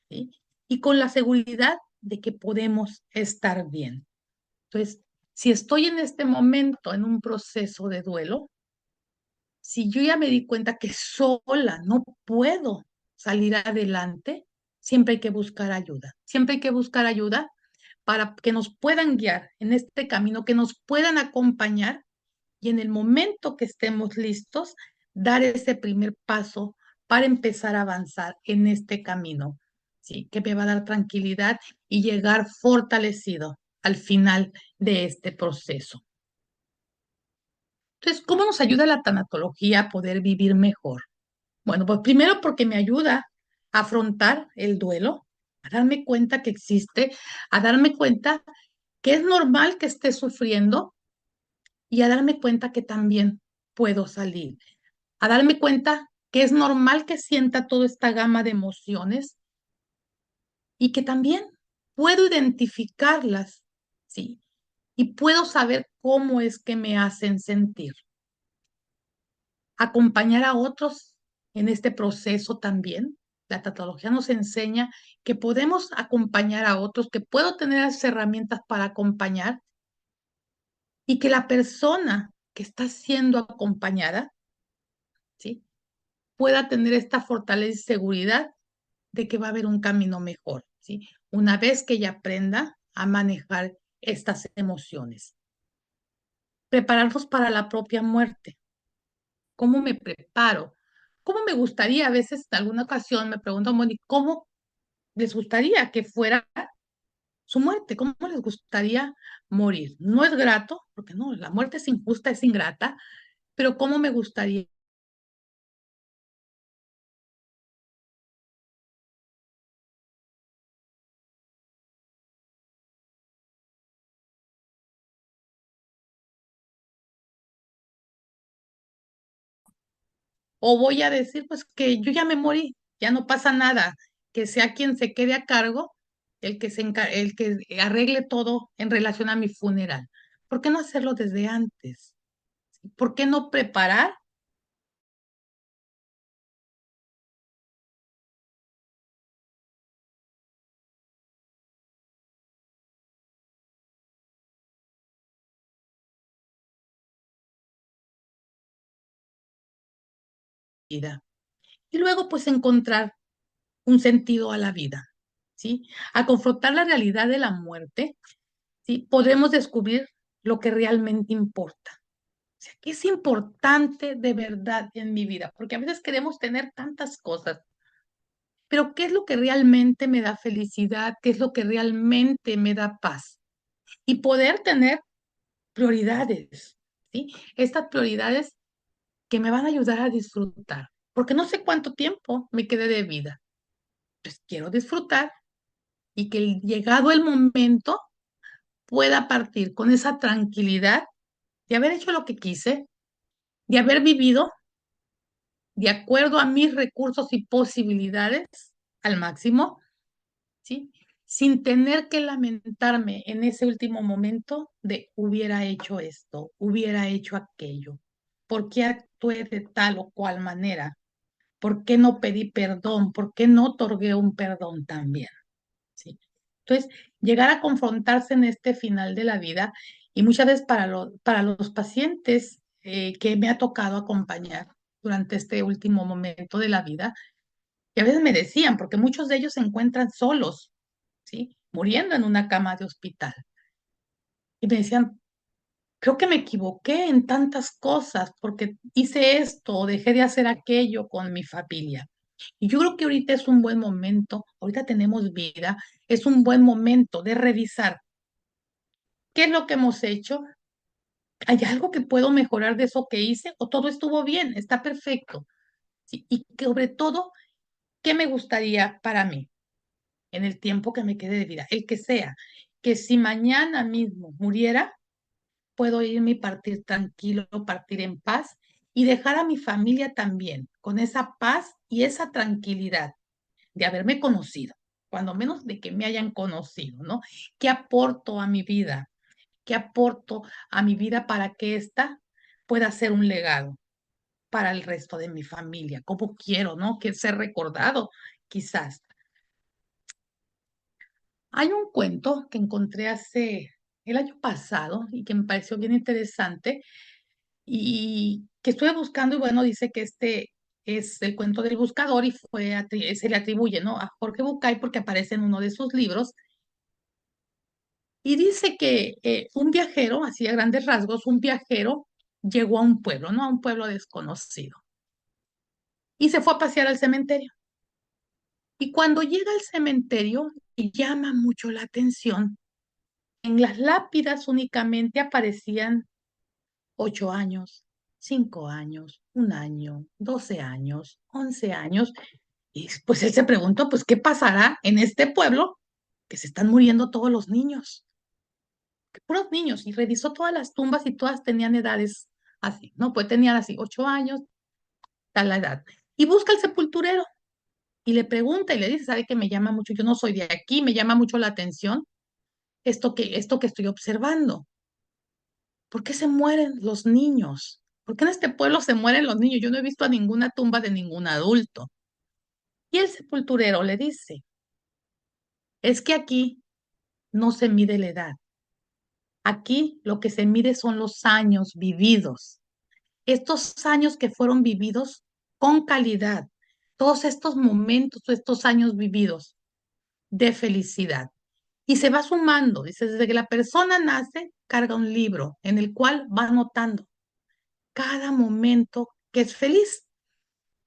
¿sí? Y con la seguridad de que podemos estar bien. Entonces, si estoy en este momento en un proceso de duelo, si yo ya me di cuenta que sola no puedo salir adelante, siempre hay que buscar ayuda. Siempre hay que buscar ayuda para que nos puedan guiar en este camino, que nos puedan acompañar y en el momento que estemos listos, dar ese primer paso para empezar a avanzar en este camino, ¿sí? Que me va a dar tranquilidad y llegar fortalecido al final de este proceso. Entonces, ¿cómo nos ayuda la tanatología a poder vivir mejor? Bueno, pues primero porque me ayuda a afrontar el duelo, a darme cuenta que existe, a darme cuenta que es normal que esté sufriendo y a darme cuenta que también puedo salir, a darme cuenta que es normal que sienta toda esta gama de emociones y que también puedo identificarlas, ¿sí? Y puedo saber cómo es que me hacen sentir. Acompañar a otros en este proceso también. La tatología nos enseña que podemos acompañar a otros, que puedo tener las herramientas para acompañar y que la persona que está siendo acompañada, ¿sí? Pueda tener esta fortaleza y seguridad de que va a haber un camino mejor, ¿sí? Una vez que ella aprenda a manejar estas emociones. Prepararnos para la propia muerte. ¿Cómo me preparo? ¿Cómo me gustaría? A veces, en alguna ocasión, me preguntan, Moni, ¿cómo les gustaría que fuera su muerte? ¿Cómo les gustaría morir? No es grato, porque no, la muerte es injusta, es ingrata, pero ¿cómo me gustaría o voy a decir, pues que yo ya me morí, ya no pasa nada, que sea quien se quede a cargo, el que arregle todo en relación a mi funeral. ¿Por qué no hacerlo desde antes? ¿Por qué no preparar vida? Y luego, pues, encontrar un sentido a la vida, ¿sí? A confrontar la realidad de la muerte, ¿sí? Podremos descubrir lo que realmente importa. O sea, ¿qué es importante de verdad en mi vida? Porque a veces queremos tener tantas cosas, pero ¿qué es lo que realmente me da felicidad? ¿Qué es lo que realmente me da paz? Y poder tener prioridades, ¿sí? Estas prioridades que me van a ayudar a disfrutar, porque no sé cuánto tiempo me quede de vida. Pues quiero disfrutar y que llegado el momento pueda partir con esa tranquilidad de haber hecho lo que quise, de haber vivido de acuerdo a mis recursos y posibilidades al máximo, ¿sí? sin tener que lamentarme en ese último momento de hubiera hecho esto, hubiera hecho aquello, por qué actué de tal o cual manera, por qué no pedí perdón, por qué no otorgué un perdón también. ¿Sí? Entonces, llegar a confrontarse en este final de la vida y muchas veces para los pacientes que me ha tocado acompañar durante este último momento de la vida, y a veces me decían, porque muchos de ellos se encuentran solos, ¿sí? Muriendo en una cama de hospital. Y me decían, creo que me equivoqué en tantas cosas porque hice esto o dejé de hacer aquello con mi familia. Y yo creo que ahorita es un buen momento, ahorita tenemos vida, es un buen momento de revisar qué es lo que hemos hecho, hay algo que puedo mejorar de eso que hice o todo estuvo bien, está perfecto. ¿Sí? Y que sobre todo, ¿qué me gustaría para mí en el tiempo que me quede de vida? El que sea, que si mañana mismo muriera, puedo irme y partir tranquilo, partir en paz y dejar a mi familia también con esa paz y esa tranquilidad de haberme conocido, cuando menos de que me hayan conocido, ¿no? ¿Qué aporto a mi vida? ¿Qué aporto a mi vida para que ésta pueda ser un legado para el resto de mi familia? ¿Cómo quiero, no? Que ser recordado, quizás. Hay un cuento que encontré hace el año pasado y que me pareció bien interesante y que estuve buscando y bueno, dice que este es el cuento del buscador y se le atribuye, ¿no? A Jorge Bucay porque aparece en uno de sus libros y dice que un viajero, así a grandes rasgos, un viajero llegó a un pueblo, ¿no? A un pueblo desconocido y se fue a pasear al cementerio. Y cuando llega al cementerio, llama mucho la atención. En las lápidas únicamente aparecían 8 años, 5 años, 1 año, 12 años, 11 años. Y pues él se preguntó, pues, ¿qué pasará en este pueblo que se están muriendo todos los niños? Que puros niños. Y revisó todas las tumbas y todas tenían edades así, ¿no? Pues tenían así 8 años, tal la edad. Y busca al sepulturero y le pregunta y le dice, ¿sabe qué me llama mucho? Yo no soy de aquí, me llama mucho la atención esto que estoy observando. ¿Por qué se mueren los niños? ¿Por qué en este pueblo se mueren los niños? Yo no he visto a ninguna tumba de ningún adulto. Y el sepulturero le dice, es que aquí no se mide la edad. Aquí lo que se mide son los años vividos. Estos años que fueron vividos con calidad. Todos estos momentos, estos años vividos de felicidad. Y se va sumando. Dice, desde que la persona nace, carga un libro en el cual va anotando cada momento que es feliz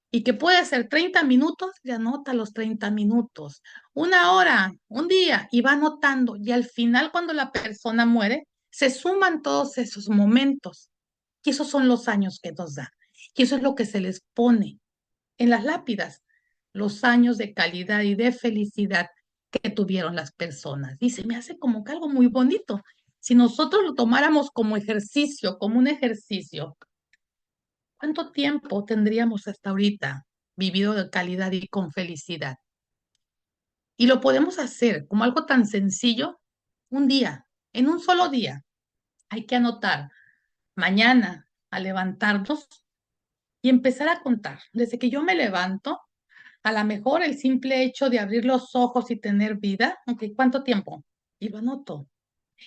y que puede ser 30 minutos, y anota los 30 minutos, 1 hora, un día, y va anotando. Y al final, cuando la persona muere, se suman todos esos momentos. Y esos son los años que nos da. Y eso es lo que se les pone en las lápidas, los años de calidad y de felicidad que tuvieron las personas. Y se me hace como que algo muy bonito. Si nosotros lo tomáramos como ejercicio, como un ejercicio, ¿cuánto tiempo tendríamos hasta ahorita vivido de calidad y con felicidad? Y lo podemos hacer como algo tan sencillo, un día, en un solo día. Hay que anotar mañana a levantarnos y empezar a contar. Desde que yo me levanto, a lo mejor el simple hecho de abrir los ojos y tener vida, ok, ¿cuánto tiempo? Y lo anoto.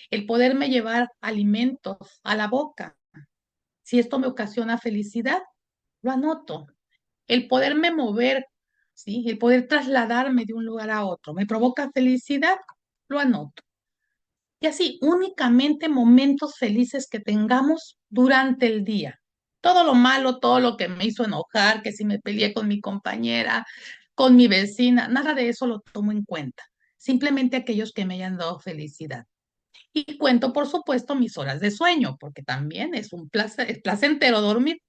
El poderme llevar alimentos a la boca. Si esto me ocasiona felicidad, lo anoto. El poderme mover, ¿sí? El poder trasladarme de un lugar a otro, me provoca felicidad, lo anoto. Y así, únicamente momentos felices que tengamos durante el día. Todo lo malo, todo lo que me hizo enojar, que si me peleé con mi compañera, con mi vecina, nada de eso lo tomo en cuenta. Simplemente aquellos que me hayan dado felicidad. Y cuento, por supuesto, mis horas de sueño, porque también es un placer, es placentero dormir.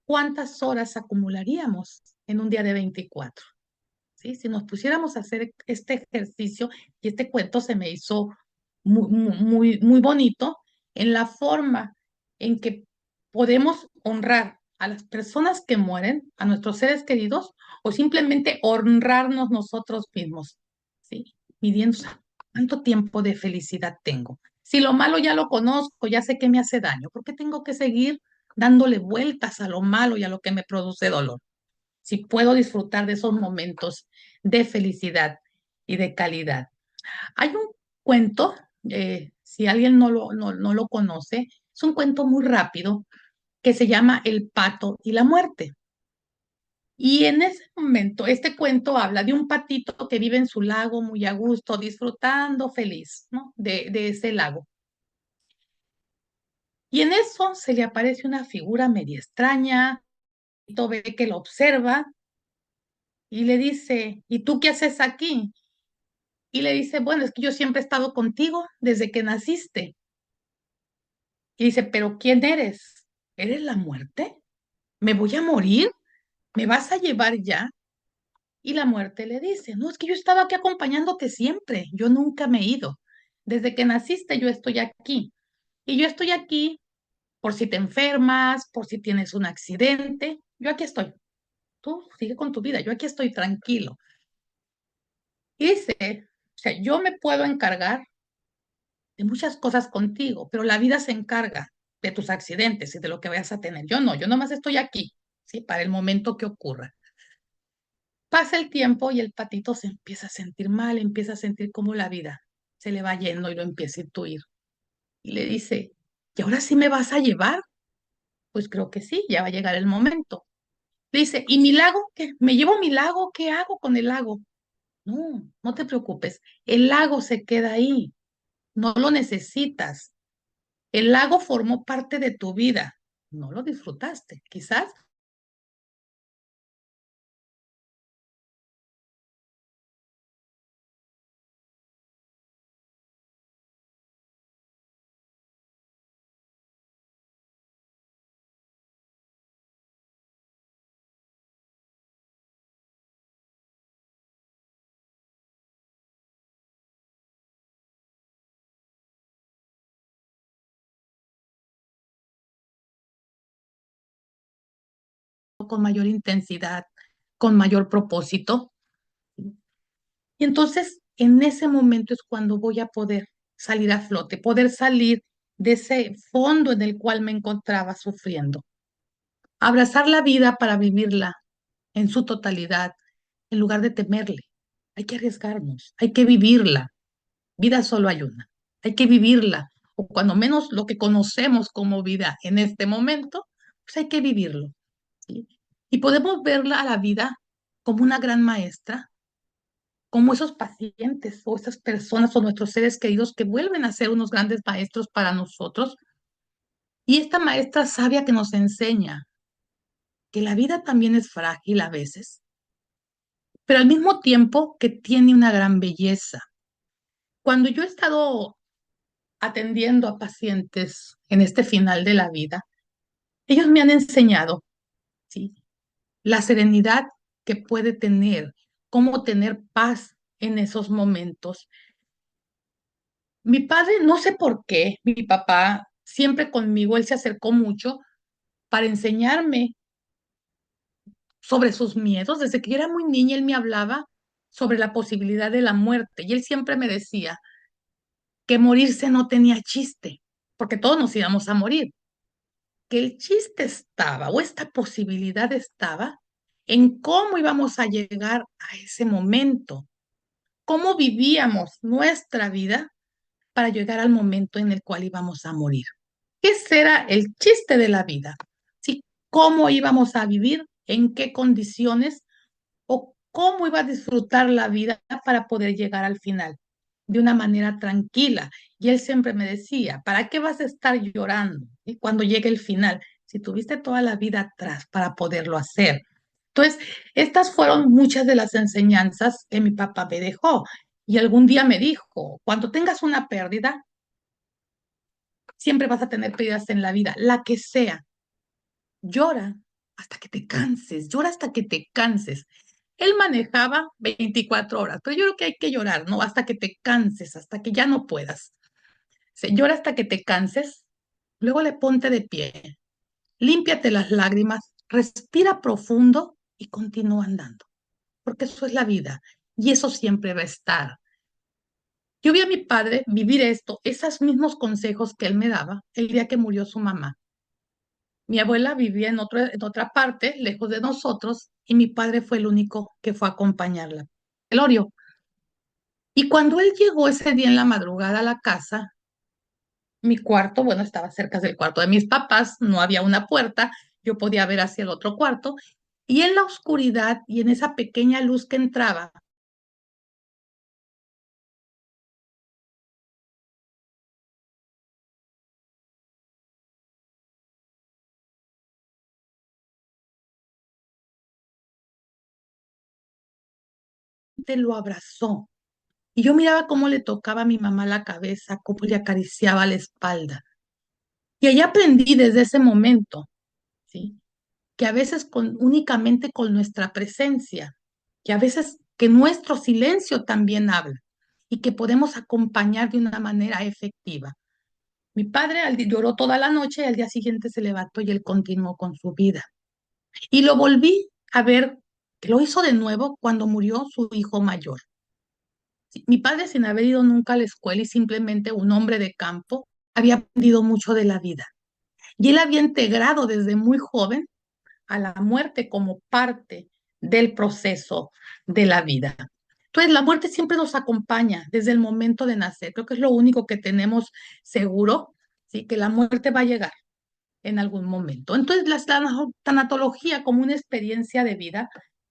¿Cuántas horas acumularíamos en un día de 24? ¿Sí? Si nos pusiéramos a hacer este ejercicio, y este cuento se me hizo muy bonito, en la forma en que podemos honrar a las personas que mueren, a nuestros seres queridos, o simplemente honrarnos nosotros mismos, ¿sí? midiendo cuánto tiempo de felicidad tengo. Si lo malo ya lo conozco, ya sé que me hace daño, ¿por qué tengo que seguir dándole vueltas a lo malo y a lo que me produce dolor? Si puedo disfrutar de esos momentos de felicidad y de calidad. Hay un cuento, si alguien no lo conoce, es un cuento muy rápido que se llama El pato y la muerte. Y en ese momento, este cuento habla de un patito que vive en su lago muy a gusto, disfrutando feliz, ¿no? De ese lago. Y en eso se le aparece una figura media extraña, y todo ve que lo observa y le dice, ¿y tú qué haces aquí? Y le dice, bueno, es que yo siempre he estado contigo desde que naciste. Y dice, ¿pero quién eres? ¿Eres la muerte? ¿Me voy a morir? ¿Me vas a llevar ya? Y la muerte le dice, no, es que yo estaba aquí acompañándote siempre, yo nunca me he ido. Desde que naciste yo estoy aquí. Y yo estoy aquí por si te enfermas, por si tienes un accidente. Yo aquí estoy. Tú sigue con tu vida, yo aquí estoy tranquilo. Y dice, o sea, yo me puedo encargar de muchas cosas contigo, pero la vida se encarga de tus accidentes y de lo que vayas a tener. Yo no, yo nomás estoy aquí, ¿sí? Para el momento que ocurra. Pasa el tiempo y el patito se empieza a sentir mal, empieza a sentir como la vida se le va yendo y lo empieza a intuir. Y le dice, ¿y ahora sí me vas a llevar? Pues creo que sí, ya va a llegar el momento. Le dice, ¿y mi lago qué? ¿Me llevo mi lago? ¿Qué hago con el lago? No, no te preocupes, el lago se queda ahí, no lo necesitas. El lago formó parte de tu vida, no lo disfrutaste. Quizás con mayor intensidad, con mayor propósito. Y entonces, en ese momento es cuando voy a poder salir a flote, poder salir de ese fondo en el cual me encontraba sufriendo. Abrazar la vida para vivirla en su totalidad, en lugar de temerle. Hay que arriesgarnos, hay que vivirla. Vida solo hay una. Hay que vivirla, o cuando menos lo que conocemos como vida en este momento, pues hay que vivirlo, ¿sí? Y podemos verla a la vida como una gran maestra, como esos pacientes o esas personas o nuestros seres queridos que vuelven a ser unos grandes maestros para nosotros. Y esta maestra sabia que nos enseña que la vida también es frágil a veces, pero al mismo tiempo que tiene una gran belleza. Cuando yo he estado atendiendo a pacientes en este final de la vida, ellos me han enseñado, ¿sí? La serenidad que puede tener, cómo tener paz en esos momentos. Mi padre, no sé por qué, mi papá, siempre conmigo, él se acercó mucho para enseñarme sobre sus miedos. Desde que yo era muy niña, él me hablaba sobre la posibilidad de la muerte y él siempre me decía que morirse no tenía chiste, porque todos nos íbamos a morir, que el chiste estaba o esta posibilidad estaba en cómo íbamos a llegar a ese momento, cómo vivíamos nuestra vida para llegar al momento en el cual íbamos a morir. Ese era el chiste de la vida, ¿sí? Cómo íbamos a vivir, en qué condiciones o cómo iba a disfrutar la vida para poder llegar al final de una manera tranquila. Y él siempre me decía, ¿para qué vas a estar llorando cuando llegue el final? Si tuviste toda la vida atrás para poderlo hacer. Entonces, estas fueron muchas de las enseñanzas que mi papá me dejó. Y algún día me dijo, cuando tengas una pérdida, siempre vas a tener pérdidas en la vida, la que sea. Llora hasta que te canses, llora hasta que te canses. Él manejaba 24 horas, pero yo creo que hay que llorar, ¿no? Hasta que te canses, hasta que ya no puedas. Se llora hasta que te canses, luego le ponte de pie, límpiate las lágrimas, respira profundo y continúa andando, porque eso es la vida y eso siempre va a estar. Yo vi a mi padre vivir esto, esos mismos consejos que él me daba el día que murió su mamá. Mi abuela vivía en otra parte, lejos de nosotros, y mi padre fue el único que fue a acompañarla. Velorio. Y cuando él llegó ese día en la madrugada a la casa, mi cuarto, bueno, estaba cerca del cuarto de mis papás, no había una puerta, yo podía ver hacia el otro cuarto, y en la oscuridad y en esa pequeña luz que entraba, te lo abrazó. Y yo miraba cómo le tocaba a mi mamá la cabeza, cómo le acariciaba la espalda. Y ahí aprendí desde ese momento, ¿sí? Que a veces únicamente con nuestra presencia, que a veces que nuestro silencio también habla y que podemos acompañar de una manera efectiva. Mi padre lloró toda la noche y al día siguiente se levantó y él continuó con su vida. Y lo volví a ver, que lo hizo de nuevo cuando murió su hijo mayor. Sí, mi padre, sin haber ido nunca a la escuela y simplemente un hombre de campo, había aprendido mucho de la vida. Y él había integrado desde muy joven a la muerte como parte del proceso de la vida. Entonces, la muerte siempre nos acompaña desde el momento de nacer. Creo que es lo único que tenemos seguro, ¿sí? Que la muerte va a llegar en algún momento. Entonces, tanatología como una experiencia de vida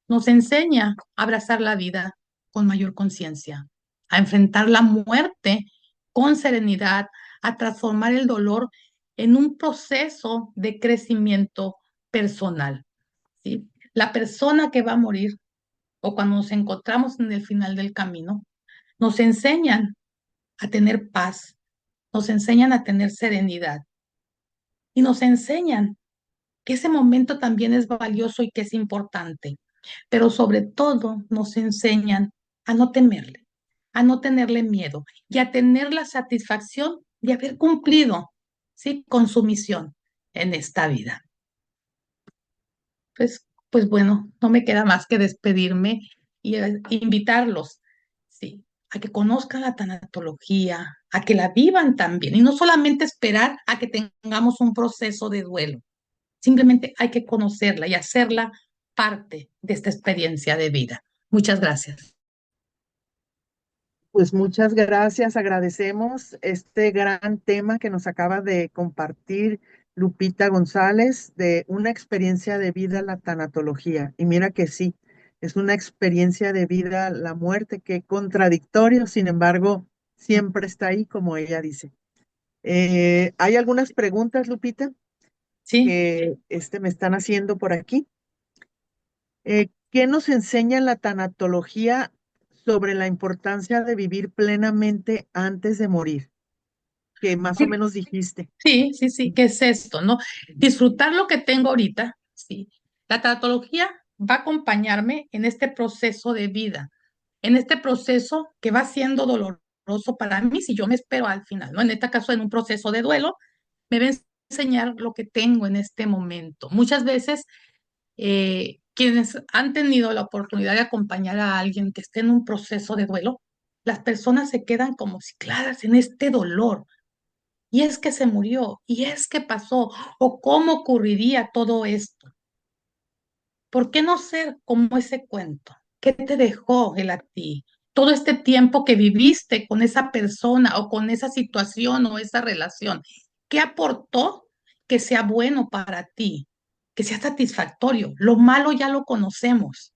nos enseña a abrazar la vida con mayor conciencia, a enfrentar la muerte con serenidad, a transformar el dolor en un proceso de crecimiento personal, ¿sí? La persona que va a morir o cuando nos encontramos en el final del camino, nos enseñan a tener paz, nos enseñan a tener serenidad y nos enseñan que ese momento también es valioso y que es importante, pero sobre todo nos enseñan a no temerle, a no tenerle miedo y a tener la satisfacción de haber cumplido, ¿sí? Con su misión en esta vida. Pues bueno, no me queda más que despedirme y invitarlos, ¿sí? A que conozcan la tanatología, a que la vivan también y no solamente esperar a que tengamos un proceso de duelo. Simplemente hay que conocerla y hacerla parte de esta experiencia de vida. Muchas gracias. Pues muchas gracias, agradecemos este gran tema que nos acaba de compartir Lupita González de una experiencia de vida, la tanatología. Y mira que sí, es una experiencia de vida la muerte, que contradictorio, sin embargo, siempre está ahí, como ella dice. Hay algunas preguntas, Lupita, Sí, que me están haciendo por aquí. ¿Qué nos enseña la tanatología sobre la importancia de vivir plenamente antes de morir? Que más o menos dijiste. sí, ¿qué es esto, no? Disfrutar lo que tengo ahorita, sí. La tanatología va a acompañarme en este proceso de vida, en este proceso que va siendo doloroso para mí si yo me espero al final, ¿no? En este caso, en un proceso de duelo, me va a enseñar lo que tengo en este momento. Muchas veces quienes han tenido la oportunidad de acompañar a alguien que esté en un proceso de duelo, las personas se quedan como cicladas en este dolor. Y es que se murió, y es que pasó, o cómo ocurriría todo esto. ¿Por qué no ser como ese cuento? ¿Qué te dejó él a ti? Todo este tiempo que viviste con esa persona o con esa situación o esa relación, ¿qué aportó que sea bueno para ti, que sea satisfactorio? Lo malo ya lo conocemos.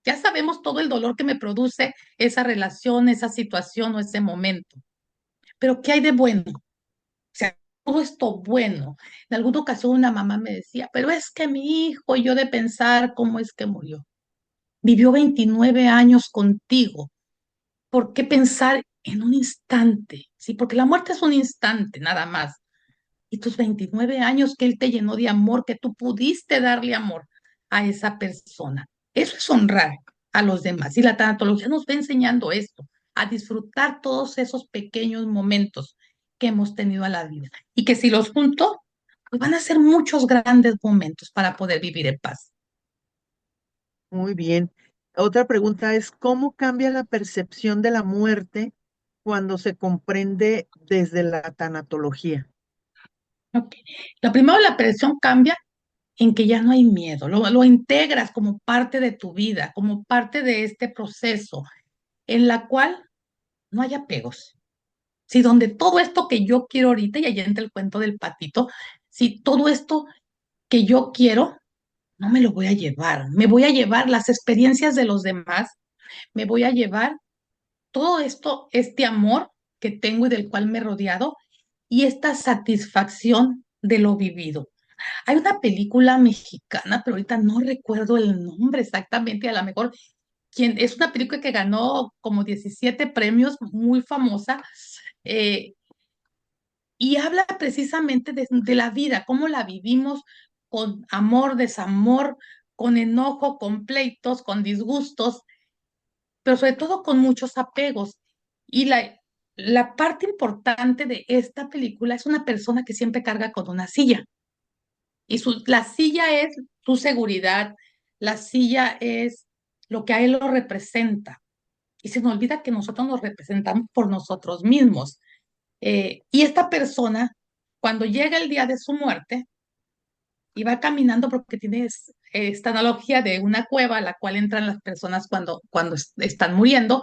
Ya sabemos todo el dolor que me produce esa relación, esa situación o ese momento. Pero ¿qué hay de bueno? O sea, todo esto bueno. En alguna ocasión una mamá me decía, pero es que mi hijo, y yo de pensar cómo es que murió. Vivió 29 años contigo. ¿Por qué pensar en un instante? Sí, porque la muerte es un instante, nada más. Y tus 29 años que él te llenó de amor, que tú pudiste darle amor a esa persona. Eso es honrar a los demás. Y la tanatología nos va enseñando esto, a disfrutar todos esos pequeños momentos que hemos tenido a la vida. Y que si los junto, pues van a ser muchos grandes momentos para poder vivir en paz. Muy bien. Otra pregunta es, ¿cómo cambia la percepción de la muerte cuando se comprende desde la tanatología? Ok. Lo primero, la percepción cambia en que ya no hay miedo, lo integras como parte de tu vida, como parte de este proceso en la cual no hay apegos. Si donde todo esto que yo quiero ahorita, y allá entra el cuento del patito, si todo esto que yo quiero, no me lo voy a llevar, me voy a llevar las experiencias de los demás, me voy a llevar todo esto, este amor que tengo y del cual me he rodeado, y esta satisfacción de lo vivido. Hay una película mexicana, pero ahorita no recuerdo el nombre exactamente, a lo mejor es una película que ganó como 17 premios, muy famosa, eh, y habla precisamente de la vida, cómo la vivimos con amor, desamor, con enojo, con pleitos, con disgustos, pero sobre todo con muchos apegos. Y la parte importante de esta película es una persona que siempre carga con una silla. Y la silla es tu seguridad, la silla es lo que a él lo representa. Y se nos olvida que nosotros nos representamos por nosotros mismos. Y esta persona, cuando llega el día de su muerte, y va caminando porque tiene esta analogía de una cueva a la cual entran las personas cuando están muriendo,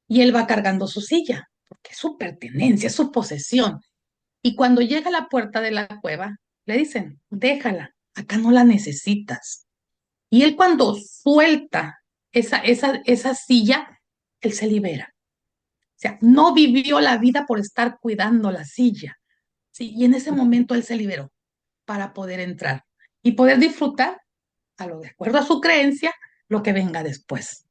y él va cargando su silla, porque es su pertenencia, es su posesión. Y cuando llega a la puerta de la cueva, le dicen, déjala, acá no la necesitas. Y él cuando suelta esa silla, él se libera. O sea, no vivió la vida por estar cuidando la silla. ¿Sí? Y en ese momento él se liberó para poder entrar y poder disfrutar, a lo de acuerdo a su creencia, lo que venga después.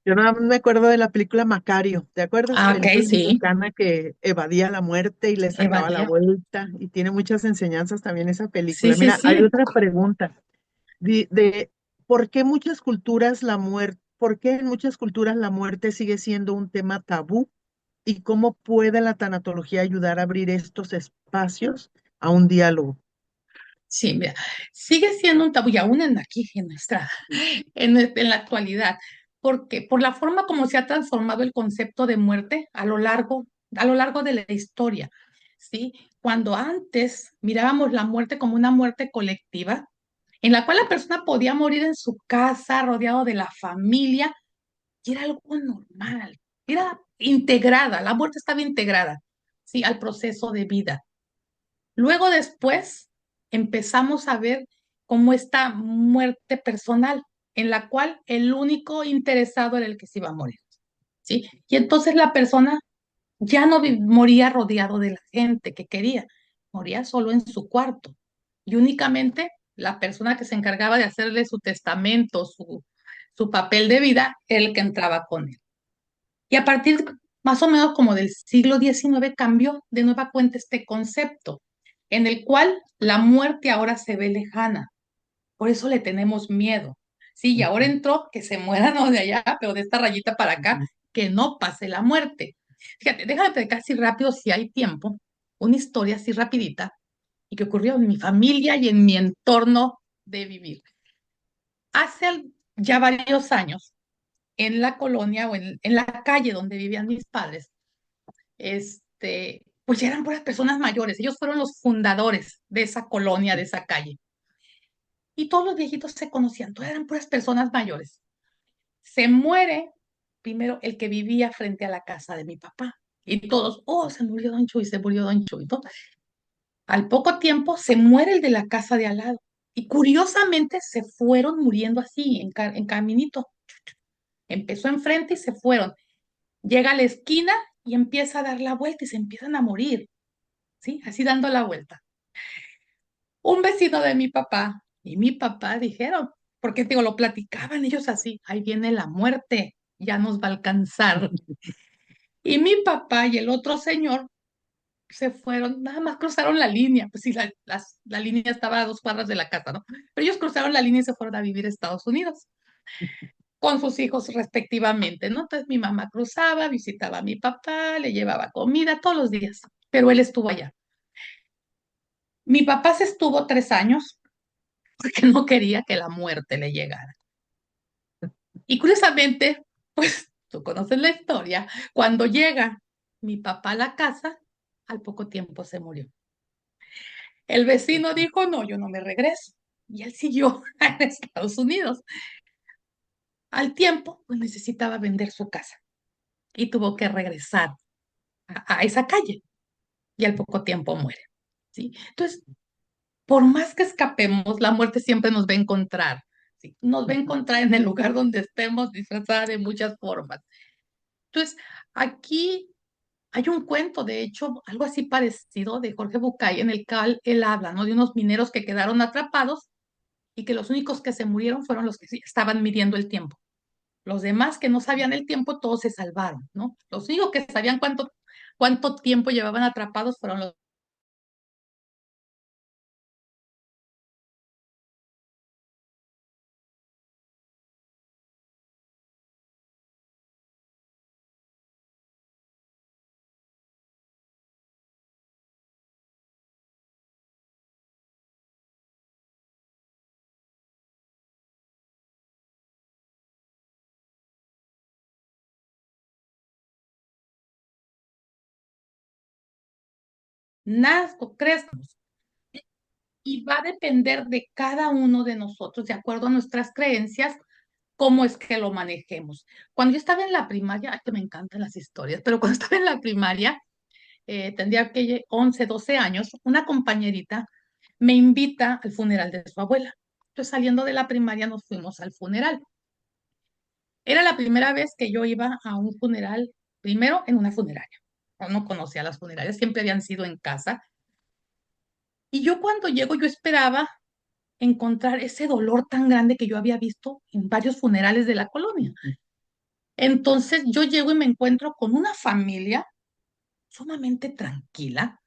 Yo no me acuerdo de la película Macario, ¿te acuerdas? Ah, ok, Película sí, mexicana que evadía la muerte y le sacaba la evadía. vuelta y tiene muchas enseñanzas también esa Sí, película. sí, Mira, hay sí. otra pregunta de ¿por qué muchas culturas la muerte, por qué en muchas culturas la muerte sigue siendo un tema tabú y cómo puede la tanatología ayudar a abrir estos espacios a un diálogo? Sí, mira, sigue siendo un tabú y aún en aquí, en la actualidad, porque por la forma como se ha transformado el concepto de muerte a lo largo de la historia, ¿sí? Cuando antes mirábamos la muerte como una muerte colectiva, en la cual la persona podía morir en su casa, rodeado de la familia, y era algo normal, era integrada, la muerte estaba integrada, ¿sí? Al proceso de vida. Luego después empezamos a ver cómo esta muerte personal, en la cual el único interesado era el que se iba a morir, ¿sí? Y entonces la persona ya no moría rodeado de la gente que quería, moría solo en su cuarto. Y únicamente la persona que se encargaba de hacerle su testamento, su papel de vida, era el que entraba con él. Y a partir más o menos como del siglo XIX cambió de nueva cuenta este concepto, en el cual la muerte ahora se ve lejana. Por eso le tenemos miedo. Sí, y ahora Ujú, entró que se muera no de allá, pero de esta rayita para acá, ujú. que no pase la muerte. Fíjate, déjame platicar así rápido, si hay tiempo, una historia así rapidita y que ocurrió en mi familia y en mi entorno de vivir. Hace ya varios años, en la colonia o en la calle donde vivían mis padres, pues ya eran puras personas mayores. Ellos fueron los fundadores de esa colonia, de esa calle. Y todos los viejitos se conocían, todas eran puras personas mayores. Se muere primero el que vivía frente a la casa de mi papá. Y todos, oh, se murió Don Chuy, se murió Don Chuy, ¿no? Al poco tiempo se muere el de la casa de al lado. Y curiosamente se fueron muriendo así, en caminito. Empezó enfrente y se fueron. Llega a la esquina y empieza a dar la vuelta y se empiezan a morir, ¿sí? Así dando la vuelta. Un vecino de mi papá y mi papá dijeron, porque digo, lo platicaban ellos así, ahí viene la muerte, ya nos va a alcanzar. Y mi papá y el otro señor se fueron, nada más cruzaron la línea, pues sí, la línea estaba a 2 cuadras de la casa, ¿no? Pero ellos cruzaron la línea y se fueron a vivir a Estados Unidos con sus hijos respectivamente, ¿no? Entonces mi mamá cruzaba, visitaba a mi papá, le llevaba comida todos los días, pero él estuvo allá. Mi papá se estuvo 3 años porque no quería que la muerte le llegara. Y curiosamente, pues tú conoces la historia, cuando llega mi papá a la casa, al poco tiempo se murió. El vecino dijo, no, yo no me regreso. Y él siguió en Estados Unidos. Al tiempo, pues necesitaba vender su casa y tuvo que regresar a esa calle y al poco tiempo muere. ¿Sí? Entonces, por más que escapemos, la muerte siempre nos va a encontrar. ¿Sí? Nos va a encontrar en el lugar donde estemos, disfrazada de muchas formas. Entonces, aquí hay un cuento, de hecho, algo así parecido de Jorge Bucay, en el cual él habla, ¿no? De unos mineros que quedaron atrapados y que los únicos que se murieron fueron los que sí estaban midiendo el tiempo. Los demás que no sabían el tiempo, todos se salvaron, ¿no? Los únicos que sabían cuánto tiempo llevaban atrapados fueron los. Nazco, crezcamos. Y va a depender de cada uno de nosotros, de acuerdo a nuestras creencias, cómo es que lo manejemos. Cuando yo estaba en la primaria, ay, que me encantan las historias, pero cuando estaba en la primaria, tendría que 11, 12 años, una compañerita me invita al funeral de su abuela. Entonces, saliendo de la primaria, nos fuimos al funeral. Era la primera vez que yo iba a un funeral, primero en una funeraria. Yo no conocía las funerarias, siempre habían sido en casa. Y yo cuando llego, yo esperaba encontrar ese dolor tan grande que yo había visto en varios funerales de la colonia. Entonces yo llego y me encuentro con una familia sumamente tranquila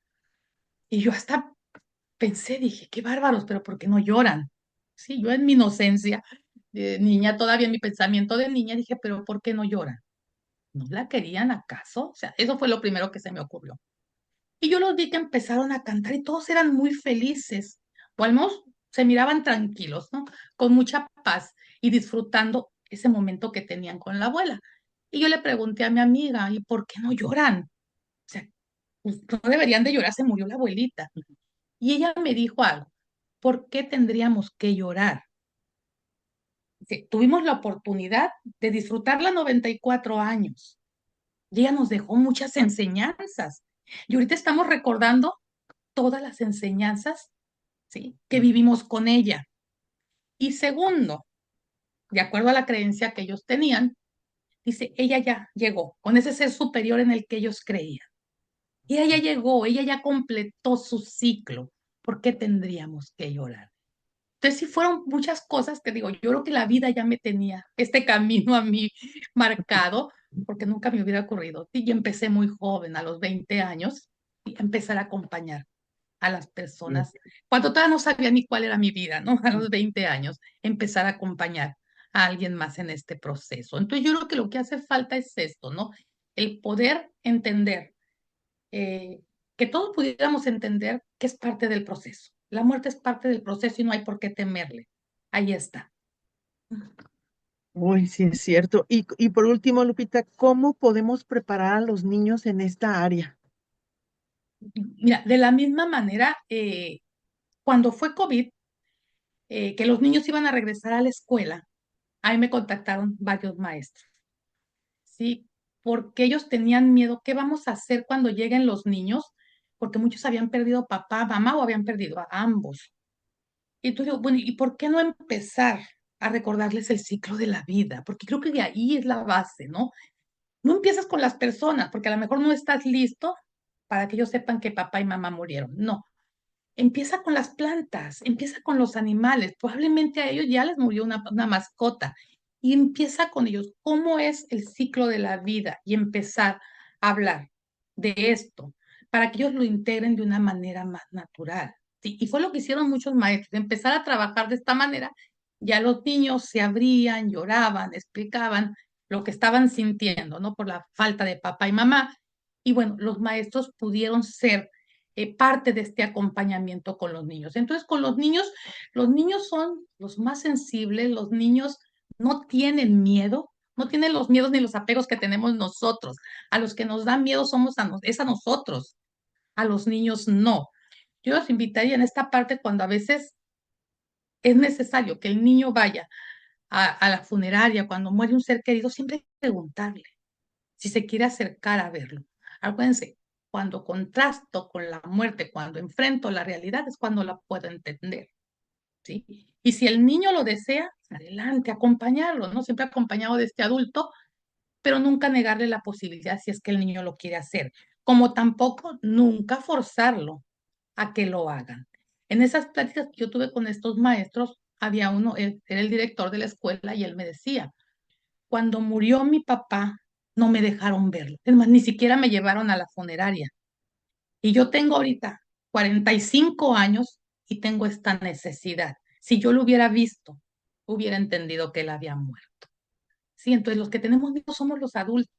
y yo hasta pensé, dije, qué bárbaros, pero ¿por qué no lloran? Sí, yo en mi inocencia de niña, todavía en mi pensamiento de niña, dije, pero ¿por qué no lloran? ¿No la querían acaso? O sea, eso fue lo primero que se me ocurrió. Y yo los vi que empezaron a cantar y todos eran muy felices, o al menos se miraban tranquilos, ¿no? Con mucha paz y disfrutando ese momento que tenían con la abuela. Y yo le pregunté a mi amiga, ¿y por qué no lloran? O sea, pues, no deberían de llorar, se murió la abuelita. Y ella me dijo algo, ¿por qué tendríamos que llorar? Dice, tuvimos la oportunidad de disfrutarla 94 años. Y ella nos dejó muchas enseñanzas. Y ahorita estamos recordando todas las enseñanzas, ¿sí? Que vivimos con ella. Y segundo, de acuerdo a la creencia que ellos tenían, dice, ella ya llegó con ese ser superior en el que ellos creían. Y ella ya llegó, ella ya completó su ciclo. ¿Por qué tendríamos que llorar? Entonces sí fueron muchas cosas que digo, yo creo que la vida ya me tenía este camino a mí marcado, porque nunca me hubiera ocurrido. Y yo empecé muy joven, a los 20 años, y empezar a acompañar a las personas, cuando todavía no sabía ni cuál era mi vida, ¿no? A los 20 años, empezar a acompañar a alguien más en este proceso. Entonces yo creo que lo que hace falta es esto, ¿no? El poder entender, eh, que todos pudiéramos entender que es parte del proceso. La muerte es parte del proceso y no hay por qué temerle. Ahí está. Uy, sí, es cierto. Y por último, Lupita, ¿cómo podemos preparar a los niños en esta área? Mira, de la misma manera, cuando fue COVID, que los niños iban a regresar a la escuela, ahí me contactaron varios maestros, ¿sí? Porque ellos tenían miedo, ¿qué vamos a hacer cuando lleguen los niños? Porque muchos habían perdido papá, mamá o habían perdido a ambos. Y tú digo, bueno, ¿y por qué no empezar a recordarles el ciclo de la vida? Porque creo que de ahí es la base, ¿no? No empiezas con las personas, porque a lo mejor no estás listo para que ellos sepan que papá y mamá murieron. No, empieza con las plantas, empieza con los animales. Probablemente a ellos ya les murió una mascota. Y empieza con ellos. ¿Cómo es el ciclo de la vida? Y empezar a hablar de esto para que ellos lo integren de una manera más natural. ¿Sí? Y fue lo que hicieron muchos maestros, empezar a trabajar de esta manera. Ya los niños se abrían, lloraban, explicaban lo que estaban sintiendo, ¿no? Por la falta de papá y mamá. Y bueno, los maestros pudieron ser parte de este acompañamiento con los niños. Entonces, con los niños son los más sensibles, los niños no tienen miedo, no tiene los miedos ni los apegos que tenemos nosotros. A los que nos da miedo es a nosotros, a los niños no. Yo los invitaría en esta parte cuando a veces es necesario que el niño vaya a la funeraria, cuando muere un ser querido, siempre preguntarle si se quiere acercar a verlo. Acuérdense, cuando contrasto con la muerte, cuando enfrento la realidad, es cuando la puedo entender, ¿sí? Y si el niño lo desea, adelante, acompañarlo, ¿no? Siempre acompañado de este adulto, pero nunca negarle la posibilidad si es que el niño lo quiere hacer, como tampoco nunca forzarlo a que lo hagan. En esas pláticas que yo tuve con estos maestros, había uno, él era el director de la escuela y él me decía, cuando murió mi papá, no me dejaron verlo. Es más, ni siquiera me llevaron a la funeraria. Y yo tengo ahorita 45 años y tengo esta necesidad. Si yo lo hubiera visto, hubiera entendido que él había muerto. Sí, entonces los que tenemos miedo somos los adultos.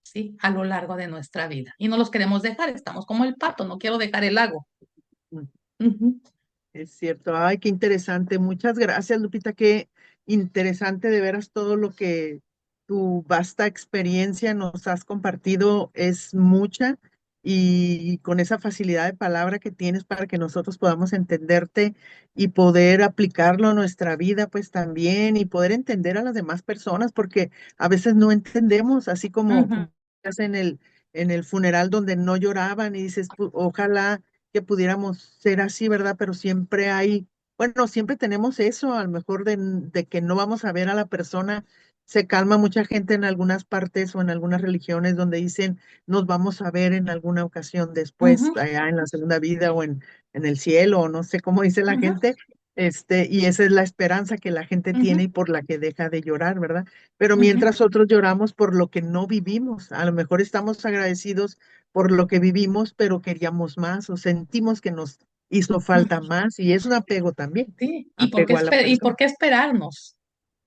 ¿Sí? A lo largo de nuestra vida. Y no los queremos dejar, estamos como el pato, no quiero dejar el lago. Mm. Ujú, Es cierto. Ay, qué interesante. Muchas gracias, Lupita. Qué interesante de veras todo lo que tu vasta experiencia nos has compartido es mucha y con esa facilidad de palabra que tienes para que nosotros podamos entenderte y poder aplicarlo a nuestra vida, pues también y poder entender a las demás personas, porque a veces no entendemos, así ujú, como en el funeral donde no lloraban y dices, Ojalá que pudiéramos ser así, ¿verdad? Pero siempre hay, bueno, siempre tenemos eso, a lo mejor de que no vamos a ver a la persona. Se calma mucha gente en algunas partes o en algunas religiones donde dicen nos vamos a ver en alguna ocasión después, ujú, allá en la segunda vida o en el cielo, o no sé cómo dice la ujú, gente. Y esa es la esperanza que la gente tiene y ujú, por la que deja de llorar, ¿verdad? Pero ujú, mientras otros lloramos por lo que no vivimos, a lo mejor estamos agradecidos por lo que vivimos, pero queríamos más o sentimos que nos hizo falta ujú. más y es un apego también, Sí, apego a la y persona. por qué esperarnos?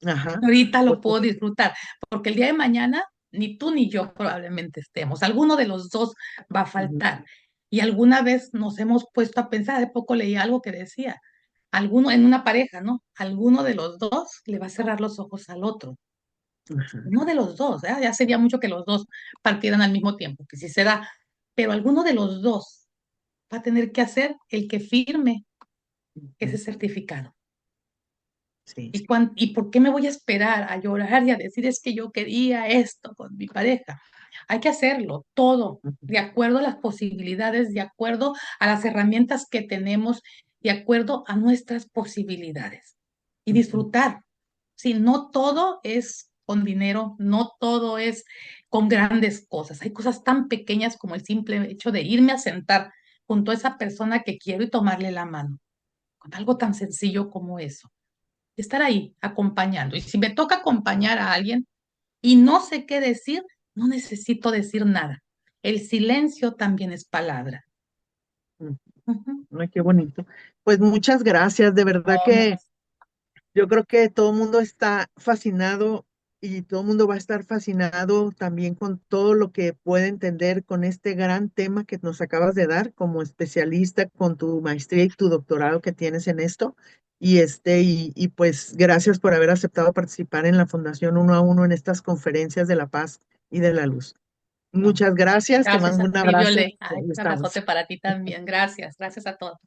Ajá. Ahorita lo Porque, puedo disfrutar, porque el día de mañana ni tú ni yo probablemente estemos. Alguno de los dos va a ujú, faltar. Y alguna vez nos hemos puesto a pensar, de poco leí algo que decía, alguno en una pareja, ¿no? Alguno de los dos le va a cerrar los ojos al otro. ajá, Uno de los dos, ¿eh? Ya sería mucho que los dos partieran al mismo tiempo, que si se da, pero alguno de los dos va a tener que hacer el que firme ese ujú, certificado. sí. ¿Y por qué me voy a esperar a llorar y a decir es que yo quería esto con mi pareja? Hay que hacerlo todo Ujú, de acuerdo a las posibilidades, de acuerdo a las herramientas que tenemos, de acuerdo a nuestras posibilidades y ujú, disfrutar. Si no todo es con dinero, no todo es con grandes cosas. Hay cosas tan pequeñas como el simple hecho de irme a sentar junto a esa persona que quiero y tomarle la mano. Con algo tan sencillo como eso, estar ahí acompañando. Y si me toca acompañar a alguien y no sé qué decir, no necesito decir nada. El silencio también es palabra. ujú. Ujú. Ay, qué bonito. Pues muchas gracias, de verdad No, que yo creo que todo el mundo está fascinado y todo el mundo va a estar fascinado también con todo lo que puede entender con este gran tema que nos acabas de dar como especialista con tu maestría y tu doctorado que tienes en esto. Y pues gracias por haber aceptado participar en la Fundación Uno a Uno en estas conferencias de la paz y de la luz. no. Muchas gracias, te Gracias mando a un ti, abrazo Viole. y Ay, ahí un abrazote estamos. para ti también. Gracias, gracias a todos.